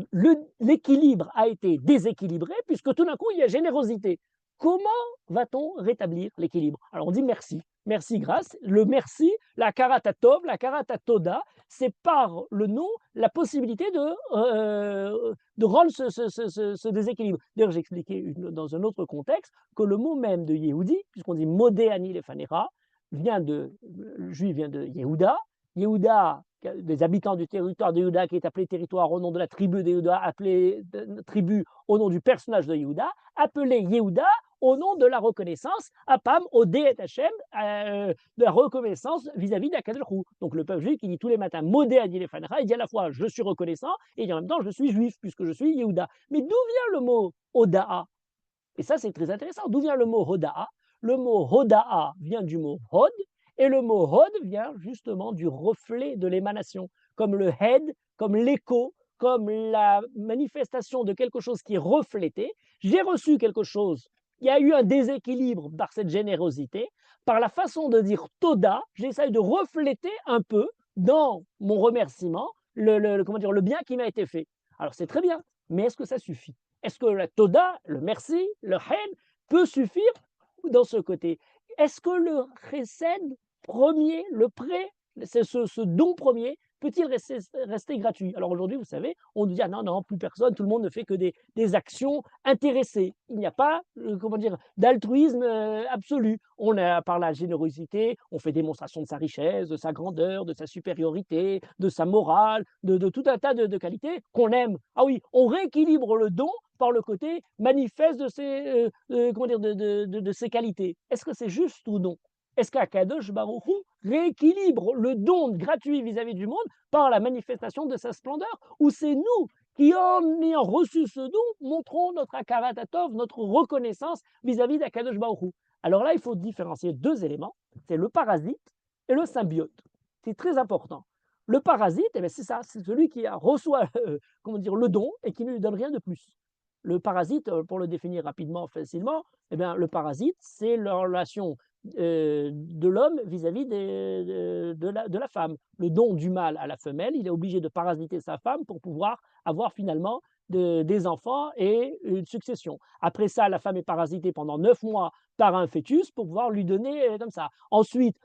l'équilibre a été déséquilibré puisque tout d'un coup, il y a générosité. Comment va-t-on rétablir l'équilibre? Alors, on dit merci. Merci, grâce. Le merci, la karatatov, la karatatoda, c'est par le nom la possibilité de rendre ce déséquilibre. D'ailleurs, j'ai expliqué dans un autre contexte que le mot même de Yehudi, puisqu'on dit modé ani lefanera, juif vient de Yehuda. Yehuda, des habitants du territoire de Yehuda, qui est appelé territoire au nom de la tribu de Yehuda, appelé tribu au nom du personnage de Yehuda, appelé Yehuda au nom de la reconnaissance, Apam, Odé et Hachem, de la reconnaissance vis-à-vis d'Akadosh Hu. Donc le peuple juif qui dit tous les matins Modé Adi Lefanera, il dit à la fois je suis reconnaissant et en même temps je suis juif puisque je suis Yehuda. Mais d'où vient le mot Odaa? Et ça c'est très intéressant. D'où vient le mot Hodaa? Le mot Hodaa vient du mot Hod, et le mot Hod vient justement du reflet de l'émanation, comme le Head, comme l'écho, comme la manifestation de quelque chose qui est reflété. J'ai reçu quelque chose, il y a eu un déséquilibre par cette générosité. Par la façon de dire Toda, j'essaye de refléter un peu dans mon remerciement comment dire, le bien qui m'a été fait. Alors c'est très bien, mais est-ce que ça suffit? Est-ce que la Toda, le merci, le Head, peut suffire dans ce côté? Est-ce que le Chesed premier, le prêt, ce don premier, peut-il rester gratuit? Alors aujourd'hui, vous savez, on nous dit ah non, non, plus personne, tout le monde ne fait que des actions intéressées. Il n'y a pas, comment dire, d'altruisme absolu. On a par la générosité, on fait démonstration de sa richesse, de sa grandeur, de sa supériorité, de sa morale, de tout un tas de qualités qu'on aime. Ah oui, on rééquilibre le don par le côté manifeste de ses, comment dire, de ses qualités. Est-ce que c'est juste ou non? Est-ce qu'Akadosh Baruch Hu rééquilibre le don gratuit vis-à-vis du monde par la manifestation de sa splendeur? Ou c'est nous qui, en ayant reçu ce don, montrons notre akaratatov, notre reconnaissance vis-à-vis d'Akadosh Baruch Hu? Alors là, il faut différencier deux éléments, c'est le parasite et le symbiote. C'est très important. Le parasite, eh c'est ça, c'est celui qui reçoit comment dire, le don et qui ne lui donne rien de plus. Le parasite, pour le définir rapidement, facilement, eh bien, le parasite, c'est la relation de l'homme vis-à-vis de la femme. Le don du mâle à la femelle, il est obligé de parasiter sa femme pour pouvoir avoir finalement des enfants et une succession. Après ça, la femme est parasitée pendant 9 mois par un fœtus pour pouvoir lui donner comme ça. Ensuite,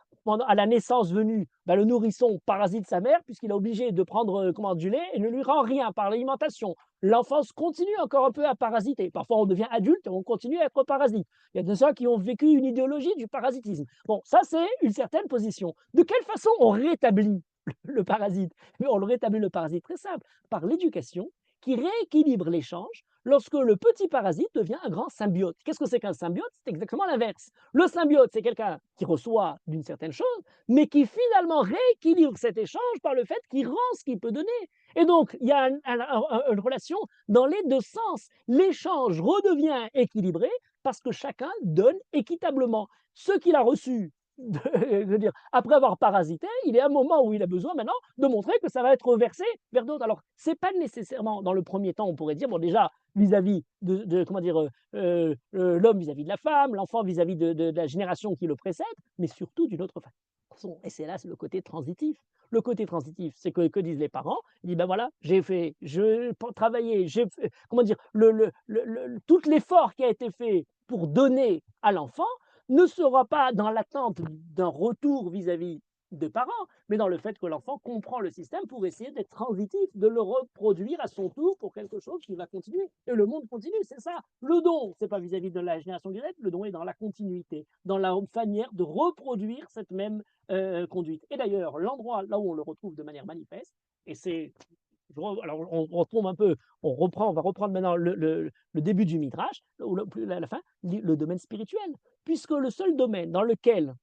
à la naissance venue, le nourrisson parasite sa mère puisqu'il est obligé de prendre du lait et ne lui rend rien par l'alimentation. L'enfance continue encore un peu à parasiter. Parfois, on devient adulte et on continue à être parasite. Il y a des gens qui ont vécu une idéologie du parasitisme. Bon, ça, c'est une certaine position. De quelle façon on rétablit le parasite? On le rétablit le parasite très simple, par l'éducation qui rééquilibre l'échange lorsque le petit parasite devient un grand symbiote. Qu'est-ce que c'est qu'un symbiote? C'est exactement l'inverse. Le symbiote, c'est quelqu'un qui reçoit d'une certaine chose, mais qui finalement rééquilibre cet échange par le fait qu'il rend ce qu'il peut donner. Et donc, il y a une relation dans les deux sens. L'échange redevient équilibré parce que chacun donne équitablement. Ce qu'il a reçu, je veux dire, après avoir parasité, il est à un moment où il a besoin maintenant de montrer que ça va être versé vers d'autres. Alors, c'est pas nécessairement dans le premier temps, on pourrait dire, bon déjà, vis-à-vis comment dire, l'homme vis-à-vis de la femme, l'enfant vis-à-vis de la génération qui le précède, mais surtout d'une autre façon. Et c'est là c'est le côté transitif. Le côté transitif, c'est que disent les parents? Ils disent ben voilà, j'ai travaillé, j'ai fait, comment dire, tout l'effort qui a été fait pour donner à l'enfant ne sera pas dans l'attente d'un retour vis-à-vis des parents, mais dans le fait que l'enfant comprend le système pour essayer d'être transitif, de le reproduire à son tour pour quelque chose qui va continuer. Et le monde continue, c'est ça. Le don, c'est pas vis-à-vis de la génération directe, le don est dans la continuité, dans la manière de reproduire cette même conduite. Et d'ailleurs, l'endroit là où on le retrouve de manière manifeste, et c'est alors on retombe un peu, on va reprendre maintenant le début du Midrash, ou la fin, le domaine spirituel, puisque le seul domaine dans lequel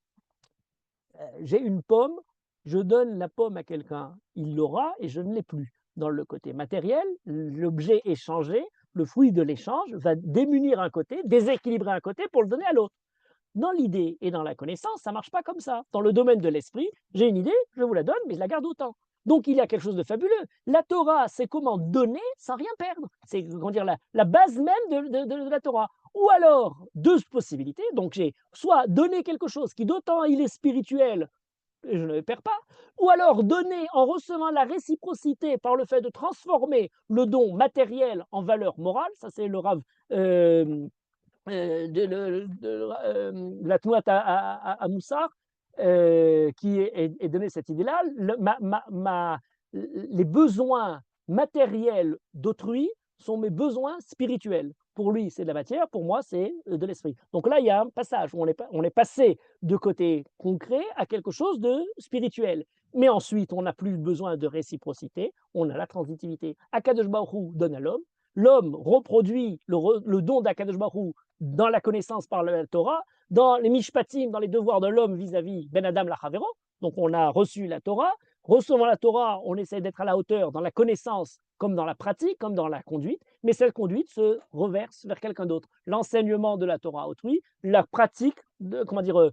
j'ai une pomme, je donne la pomme à quelqu'un, il l'aura et je ne l'ai plus. Dans le côté matériel, l'objet échangé, le fruit de l'échange, va démunir un côté, déséquilibrer un côté pour le donner à l'autre. Dans l'idée et dans la connaissance, ça ne marche pas comme ça. Dans le domaine de l'esprit, j'ai une idée, je vous la donne, mais je la garde autant. Donc il y a quelque chose de fabuleux. La Torah, c'est comment donner sans rien perdre. C'est comment dire, la base même de la Torah. Ou alors, deux possibilités. Donc j'ai soit donné quelque chose qui, d'autant il est spirituel, et je ne le perds pas, ou alors donner en recevant la réciprocité par le fait de transformer le don matériel en valeur morale. Ça, c'est le Rav de la Tnuat à Moussar, qui est donné cette idée-là. Les besoins matériels d'autrui sont mes besoins spirituels. Pour lui, c'est de la matière, pour moi, c'est de l'esprit. Donc là, il y a un passage où on est passé de côté concret à quelque chose de spirituel. Mais ensuite, on n'a plus besoin de réciprocité, on a la transitivité. Akadosh Baruch Hu donne à l'homme, l'homme reproduit le don d'Akadosh Baruch Hu dans la connaissance par la Torah, dans les mishpatim, dans les devoirs de l'homme vis-à-vis Ben Adam Lachavero. Donc on a reçu la Torah. Recevant la Torah, on essaie d'être à la hauteur dans la connaissance, comme dans la pratique, comme dans la conduite, mais cette conduite se reverse vers quelqu'un d'autre. L'enseignement de la Torah à autrui, la pratique comment dire,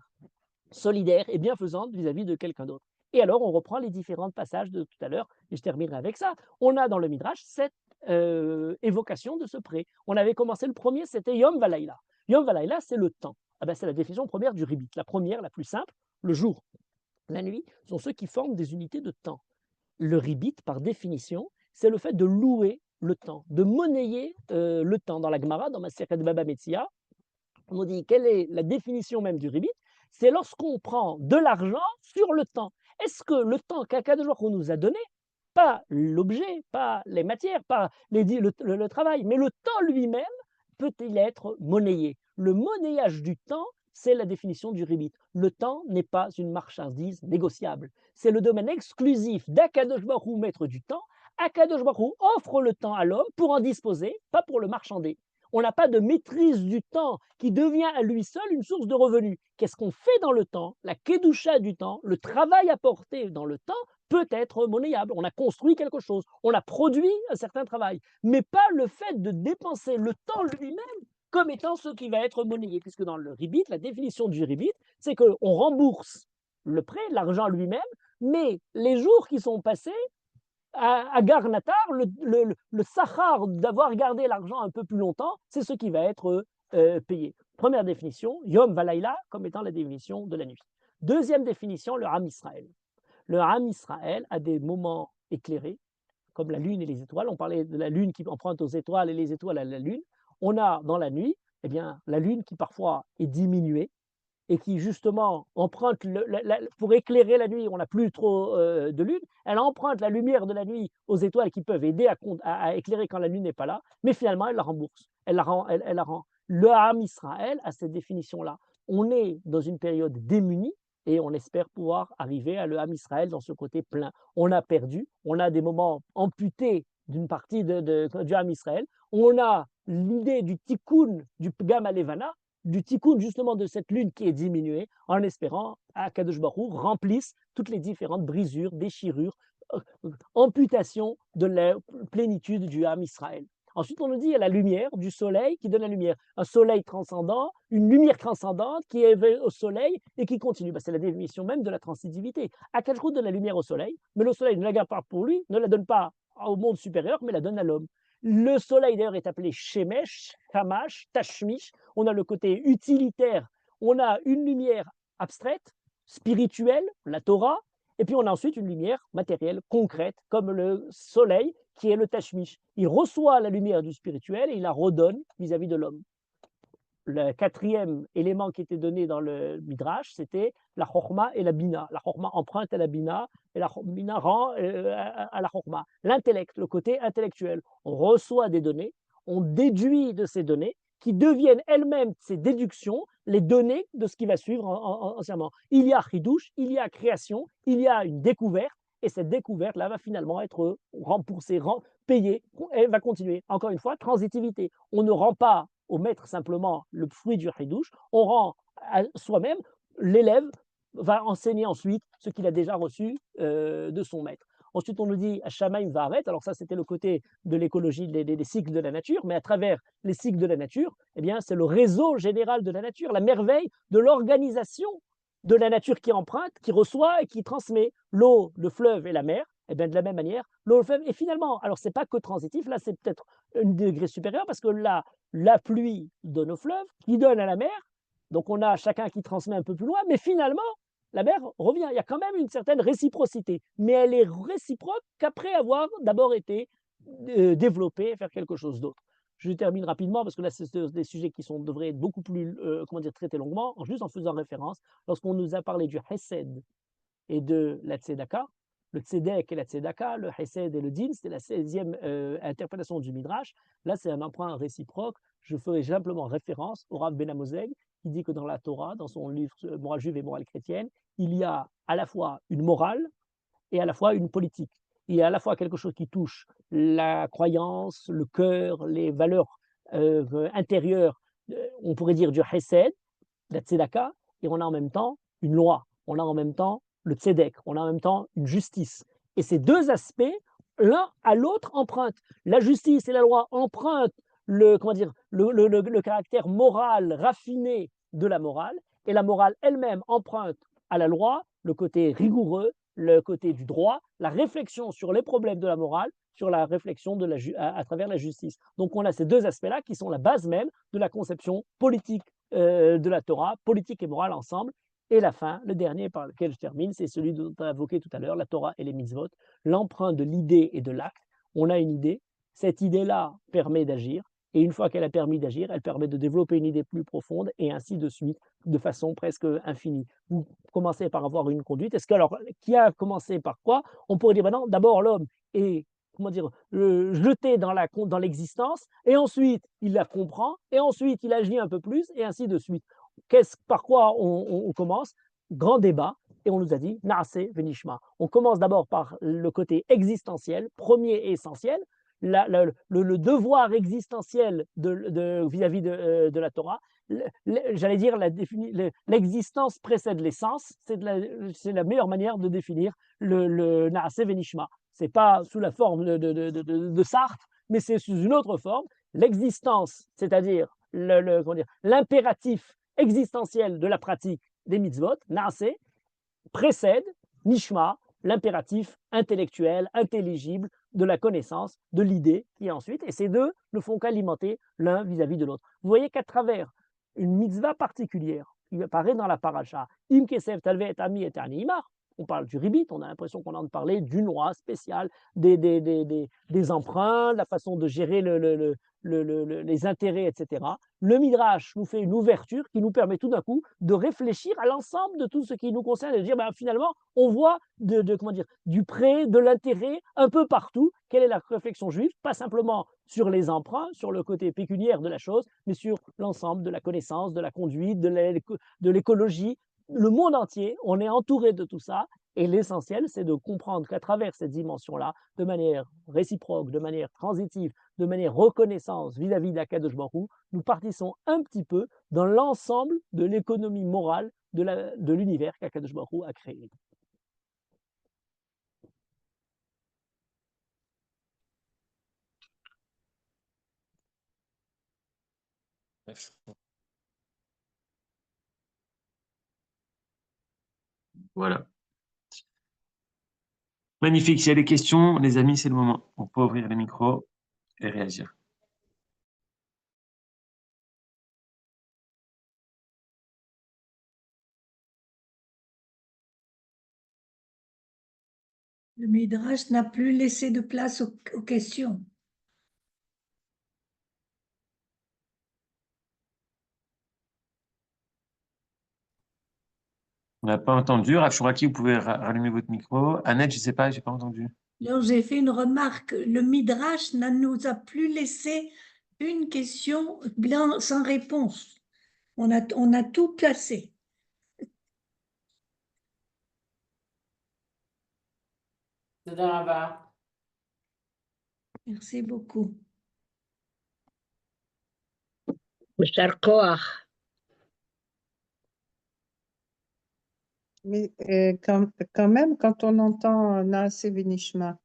solidaire et bienfaisante vis-à-vis de quelqu'un d'autre. Et alors, on reprend les différents passages de tout à l'heure, et je terminerai avec ça. On a dans le Midrash cette évocation de ce prêt. On avait commencé le premier, c'était Yom Valaïla. Yom Valaïla, c'est le temps. Ah ben, c'est la définition première du ribit. La première, la plus simple, le jour. La nuit sont ceux qui forment des unités de temps. Le ribit, par définition, c'est le fait de louer le temps, de monnayer le temps. Dans la Gemara, dans Masechet Baba Metzia, on nous dit quelle est la définition même du ribit? C'est lorsqu'on prend de l'argent sur le temps. Est-ce que le temps qu'Akadosh Baruch Hu nous a donné, pas l'objet, pas les matières, pas le travail, mais le temps lui-même, peut-il être monnayé? Le monnayage du temps, c'est la définition du ribit. Le temps n'est pas une marchandise négociable. C'est le domaine exclusif d'Akadosh Baruch Hu, maître du temps. Akadosh Baruch Hu offre le temps à l'homme pour en disposer, pas pour le marchander. On n'a pas de maîtrise du temps qui devient à lui seul une source de revenus. Qu'est-ce qu'on fait dans le temps? La kedusha du temps, le travail apporté dans le temps peut être monnayable. On a construit quelque chose, on a produit un certain travail, mais pas le fait de dépenser le temps lui-même comme étant ce qui va être monnayé, puisque dans le ribit, la définition du ribit, c'est qu'on rembourse le prêt, l'argent lui-même, mais les jours qui sont passés à Garnatar, le sachar d'avoir gardé l'argent un peu plus longtemps, c'est ce qui va être payé. Première définition, Yom Valaïla, comme étant la définition de la nuit. Deuxième définition, le Ham Israël. Le Ham Israël a des moments éclairés, comme la lune et les étoiles. On parlait de la lune qui emprunte aux étoiles et les étoiles à la lune. On a dans la nuit, eh bien, la lune qui parfois est diminuée, et qui justement emprunte, pour éclairer la nuit, on n'a plus trop de lune, elle emprunte la lumière de la nuit aux étoiles qui peuvent aider à éclairer quand la lune n'est pas là, mais finalement elle la rembourse, elle la rend. Le Ham Israël a cette définition-là. On est dans une période démunie et on espère pouvoir arriver à le Ham Israël dans ce côté plein. On a perdu, on a des moments amputés d'une partie du Ham Israël. On a l'idée du tikkun, du Pgam Alevana, du tikkun justement de cette lune qui est diminuée, en espérant qu'Akadosh Baruch Hu remplisse toutes les différentes brisures, déchirures, amputations de la plénitude du Ham Israël. Ensuite, on nous dit il y a la lumière du soleil qui donne la lumière. Un soleil transcendant, une lumière transcendante qui est au soleil et qui continue. C'est la définition même de la transitivité. Akadosh Baruch Hu donne la lumière au soleil, mais le soleil ne la garde pas pour lui, ne la donne pas au monde supérieur, mais la donne à l'homme. Le soleil, d'ailleurs, est appelé Shemesh, Kamash, Tashmish. On a le côté utilitaire, on a une lumière abstraite, spirituelle, la Torah, et puis on a ensuite une lumière matérielle, concrète, comme le soleil, qui est le Tashmish. Il reçoit la lumière du spirituel et il la redonne vis-à-vis de l'homme. Le quatrième élément qui était donné dans le Midrash, c'était la Chokhma et la Bina. La Chokhma emprunte à la Bina et la Bina rend à la Chokhma. L'intellect, le côté intellectuel. On reçoit des données, on déduit de ces données qui deviennent elles-mêmes ces déductions, les données de ce qui va suivre entièrement. Il y a chidouche, il y a création, il y a une découverte, et cette découverte-là va finalement être remboursée, payée, elle va continuer. Encore une fois, transitivité. On ne rend pas au maître simplement le fruit du chidouche, on rend à soi-même, l'élève va enseigner ensuite ce qu'il a déjà reçu de son maître. Ensuite, on nous dit Shamaim Vaaret, alors ça c'était le côté de l'écologie, des cycles de la nature, mais à travers les cycles de la nature, eh bien, c'est le réseau général de la nature, la merveille de l'organisation de la nature qui emprunte, qui reçoit et qui transmet l'eau, le fleuve et la mer. Et bien de la même manière, l'eau, le fleuve, et finalement, alors c'est pas que transitif, là c'est peut-être un degré supérieur parce que là, la pluie donne au fleuve, qui donne à la mer, donc on a chacun qui transmet un peu plus loin, mais finalement, la mer revient. Il y a quand même une certaine réciprocité, mais elle est réciproque qu'après avoir d'abord été développée et faire quelque chose d'autre. Je termine rapidement parce que là, c'est des sujets qui devraient être beaucoup plus traités longuement, juste en faisant référence. Lorsqu'on nous a parlé du Hesed et de la Tzedaka, le Tzedek et la Tzedaka, le Hesed et le Din, c'était la 16e interprétation du Midrash. Là, c'est un emprunt réciproque. Je ferai simplement référence au Rav Ben Amozeg, qui dit que dans la Torah, dans son livre Morale juive et morale chrétienne, il y a à la fois une morale et à la fois une politique. Il y a à la fois quelque chose qui touche la croyance, le cœur, les valeurs intérieures, on pourrait dire du Hesed, la Tzedaka, et on a en même temps une loi, on a en même temps le Tzedek, on a en même temps une justice. Et ces deux aspects, l'un à l'autre, empruntent. La justice et la loi empruntent le caractère moral raffiné de la morale, et la morale elle-même emprunte à la loi le côté rigoureux, le côté du droit, la réflexion sur les problèmes de la morale, sur la réflexion à travers la justice. Donc on a ces deux aspects-là qui sont la base même de la conception politique de la Torah, politique et morale ensemble. Et la fin, le dernier par lequel je termine, c'est celui dont on a évoqué tout à l'heure, la Torah et les mitzvot, l'emprunt de l'idée et de l'acte. On a une idée, cette idée-là permet d'agir, et une fois qu'elle a permis d'agir, elle permet de développer une idée plus profonde, et ainsi de suite, de façon presque infinie. Vous commencez par avoir une conduite. Est-ce que, alors, qui a commencé par quoi? On pourrait dire, ben non, d'abord l'homme est jeté dans l'existence, et ensuite il la comprend, et ensuite il agit un peu plus, et ainsi de suite. Par quoi on commence? Grand débat, et on nous a dit Naase Venishma. On commence d'abord par le côté existentiel, premier et essentiel, le devoir existentiel vis-à-vis de la Torah. J'allais dire, l'existence précède l'essence, c'est la meilleure manière de définir le Naase Venishma. Ce n'est pas sous la forme de Sartre, mais c'est sous une autre forme. L'existence, c'est-à-dire l'impératif existentiel de la pratique des mitzvot, Naase, précède Nishma, l'impératif intellectuel, intelligible de la connaissance, de l'idée qui est ensuite, et ces deux ne font qu'alimenter l'un vis-à-vis de l'autre. Vous voyez qu'à travers une mitzvah particulière qui apparaît dans la paracha, Im Kesev Talvet Ami et Imar, on parle du ribit, on a l'impression qu'on entend parler d'une loi spéciale, des emprunts, la façon de gérer les intérêts, etc. Le Midrash nous fait une ouverture qui nous permet tout d'un coup de réfléchir à l'ensemble de tout ce qui nous concerne et de dire finalement, on voit du prêt, de l'intérêt un peu partout. Quelle est la réflexion juive? Pas simplement sur les emprunts, sur le côté pécuniaire de la chose, mais sur l'ensemble de la connaissance, de la conduite, de l'écologie. Le monde entier, on est entouré de tout ça, Et l'essentiel, c'est de comprendre qu'à travers cette dimension-là, de manière réciproque, de manière transitive, de manière reconnaissance vis-à-vis d'Akadosh Baruch Hu, nous partissons un petit peu dans l'ensemble de l'économie morale de l'univers qu'Akadosh Baruch Hu a créé. Voilà. Magnifique. S'il y a des questions, les amis, c'est le moment. On peut ouvrir les micros et réagir. Le Midrash n'a plus laissé de place aux questions. On n'a pas entendu. Rav Chouraki, vous pouvez rallumer votre micro. Annette, je ne sais pas, je n'ai pas entendu. Alors, j'ai fait une remarque. Le Midrash ne nous a plus laissé une question sans réponse. On a tout placé. Merci beaucoup. Mais quand même, quand on entend Naaseh Venishma,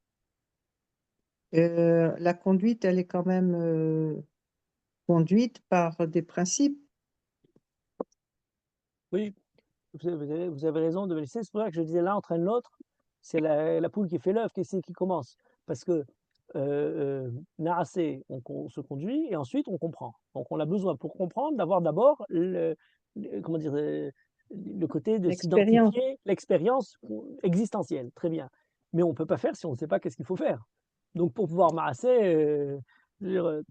la conduite, elle est quand même conduite par des principes. Oui, vous avez raison de me laisser. C'est pour ça que je disais l'un entraîne l'autre. C'est la poule qui fait l'œuf qui commence. Parce que Naaseh, on se conduit et ensuite on comprend. Donc on a besoin pour comprendre d'avoir d'abord comment dire, le côté de L'expérience. s'identifier, l'expérience existentielle. Très bien. Mais on ne peut pas faire si on ne sait pas qu'est-ce qu'il faut faire. Donc pour pouvoir Naaseh, Lo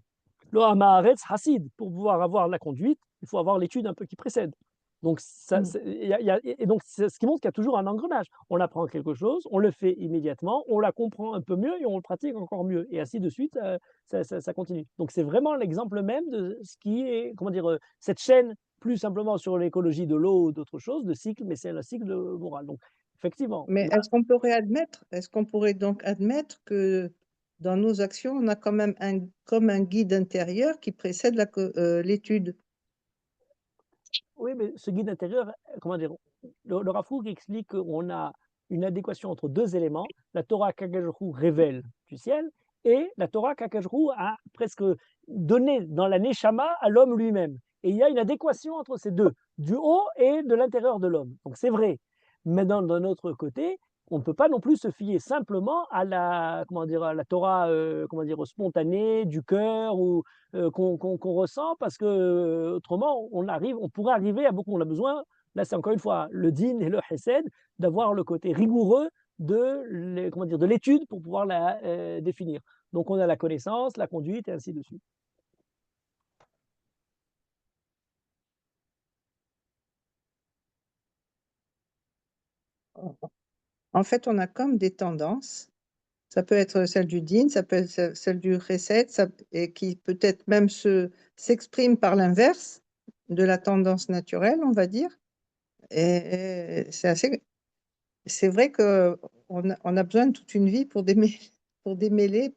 Hamaharetz Hassid, pour pouvoir avoir la conduite, il faut avoir l'étude un peu qui précède. Donc, et donc c'est ce qui montre qu'il y a toujours un engrenage. On apprend quelque chose, on le fait immédiatement, on la comprend un peu mieux et on le pratique encore mieux. Et ainsi de suite, ça continue. Donc, c'est vraiment l'exemple même de ce qui est, comment dire, cette chaîne, plus simplement sur l'écologie de l'eau ou d'autres choses, de cycle, mais c'est le cycle moral. Donc, effectivement. Mais là, est-ce qu'on pourrait donc admettre que dans nos actions, on a quand même comme un guide intérieur qui précède l'étude? Oui, mais ce guide intérieur, comment dire, le Rav Kook explique qu'on a une adéquation entre deux éléments, la Torah qu'Akadosh Baruch Hu révèle du ciel et la Torah qu'Akadosh Baruch Hu a presque donnée dans la Neshama à l'homme lui-même. Et il y a une adéquation entre ces deux, du haut et de l'intérieur de l'homme. Donc c'est vrai. Mais d'un autre côté, on ne peut pas non plus se fier simplement à la, comment dire, à la Torah comment dire, spontanée, du cœur, ou qu'on ressent, parce que autrement, on pourrait arriver à beaucoup. On a besoin, là c'est encore une fois le din et le chesed, d'avoir le côté rigoureux comment dire, de l'étude pour pouvoir la définir. Donc on a la connaissance, la conduite et ainsi de suite. En fait, on a comme des tendances. Ça peut être celle du din, ça peut être celle du chesed, et qui peut-être même s'exprime par l'inverse de la tendance naturelle, on va dire. Et c'est vrai qu'on a besoin de toute une vie pour démêler,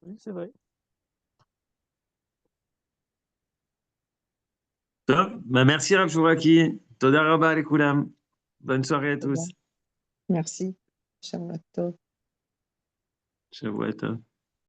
Oui, c'est vrai. Top. Bah, merci Rav Chouraki. Toda rabba lekoulam. Bonne soirée à tous. Merci. Shabbat tov. Shavua tov.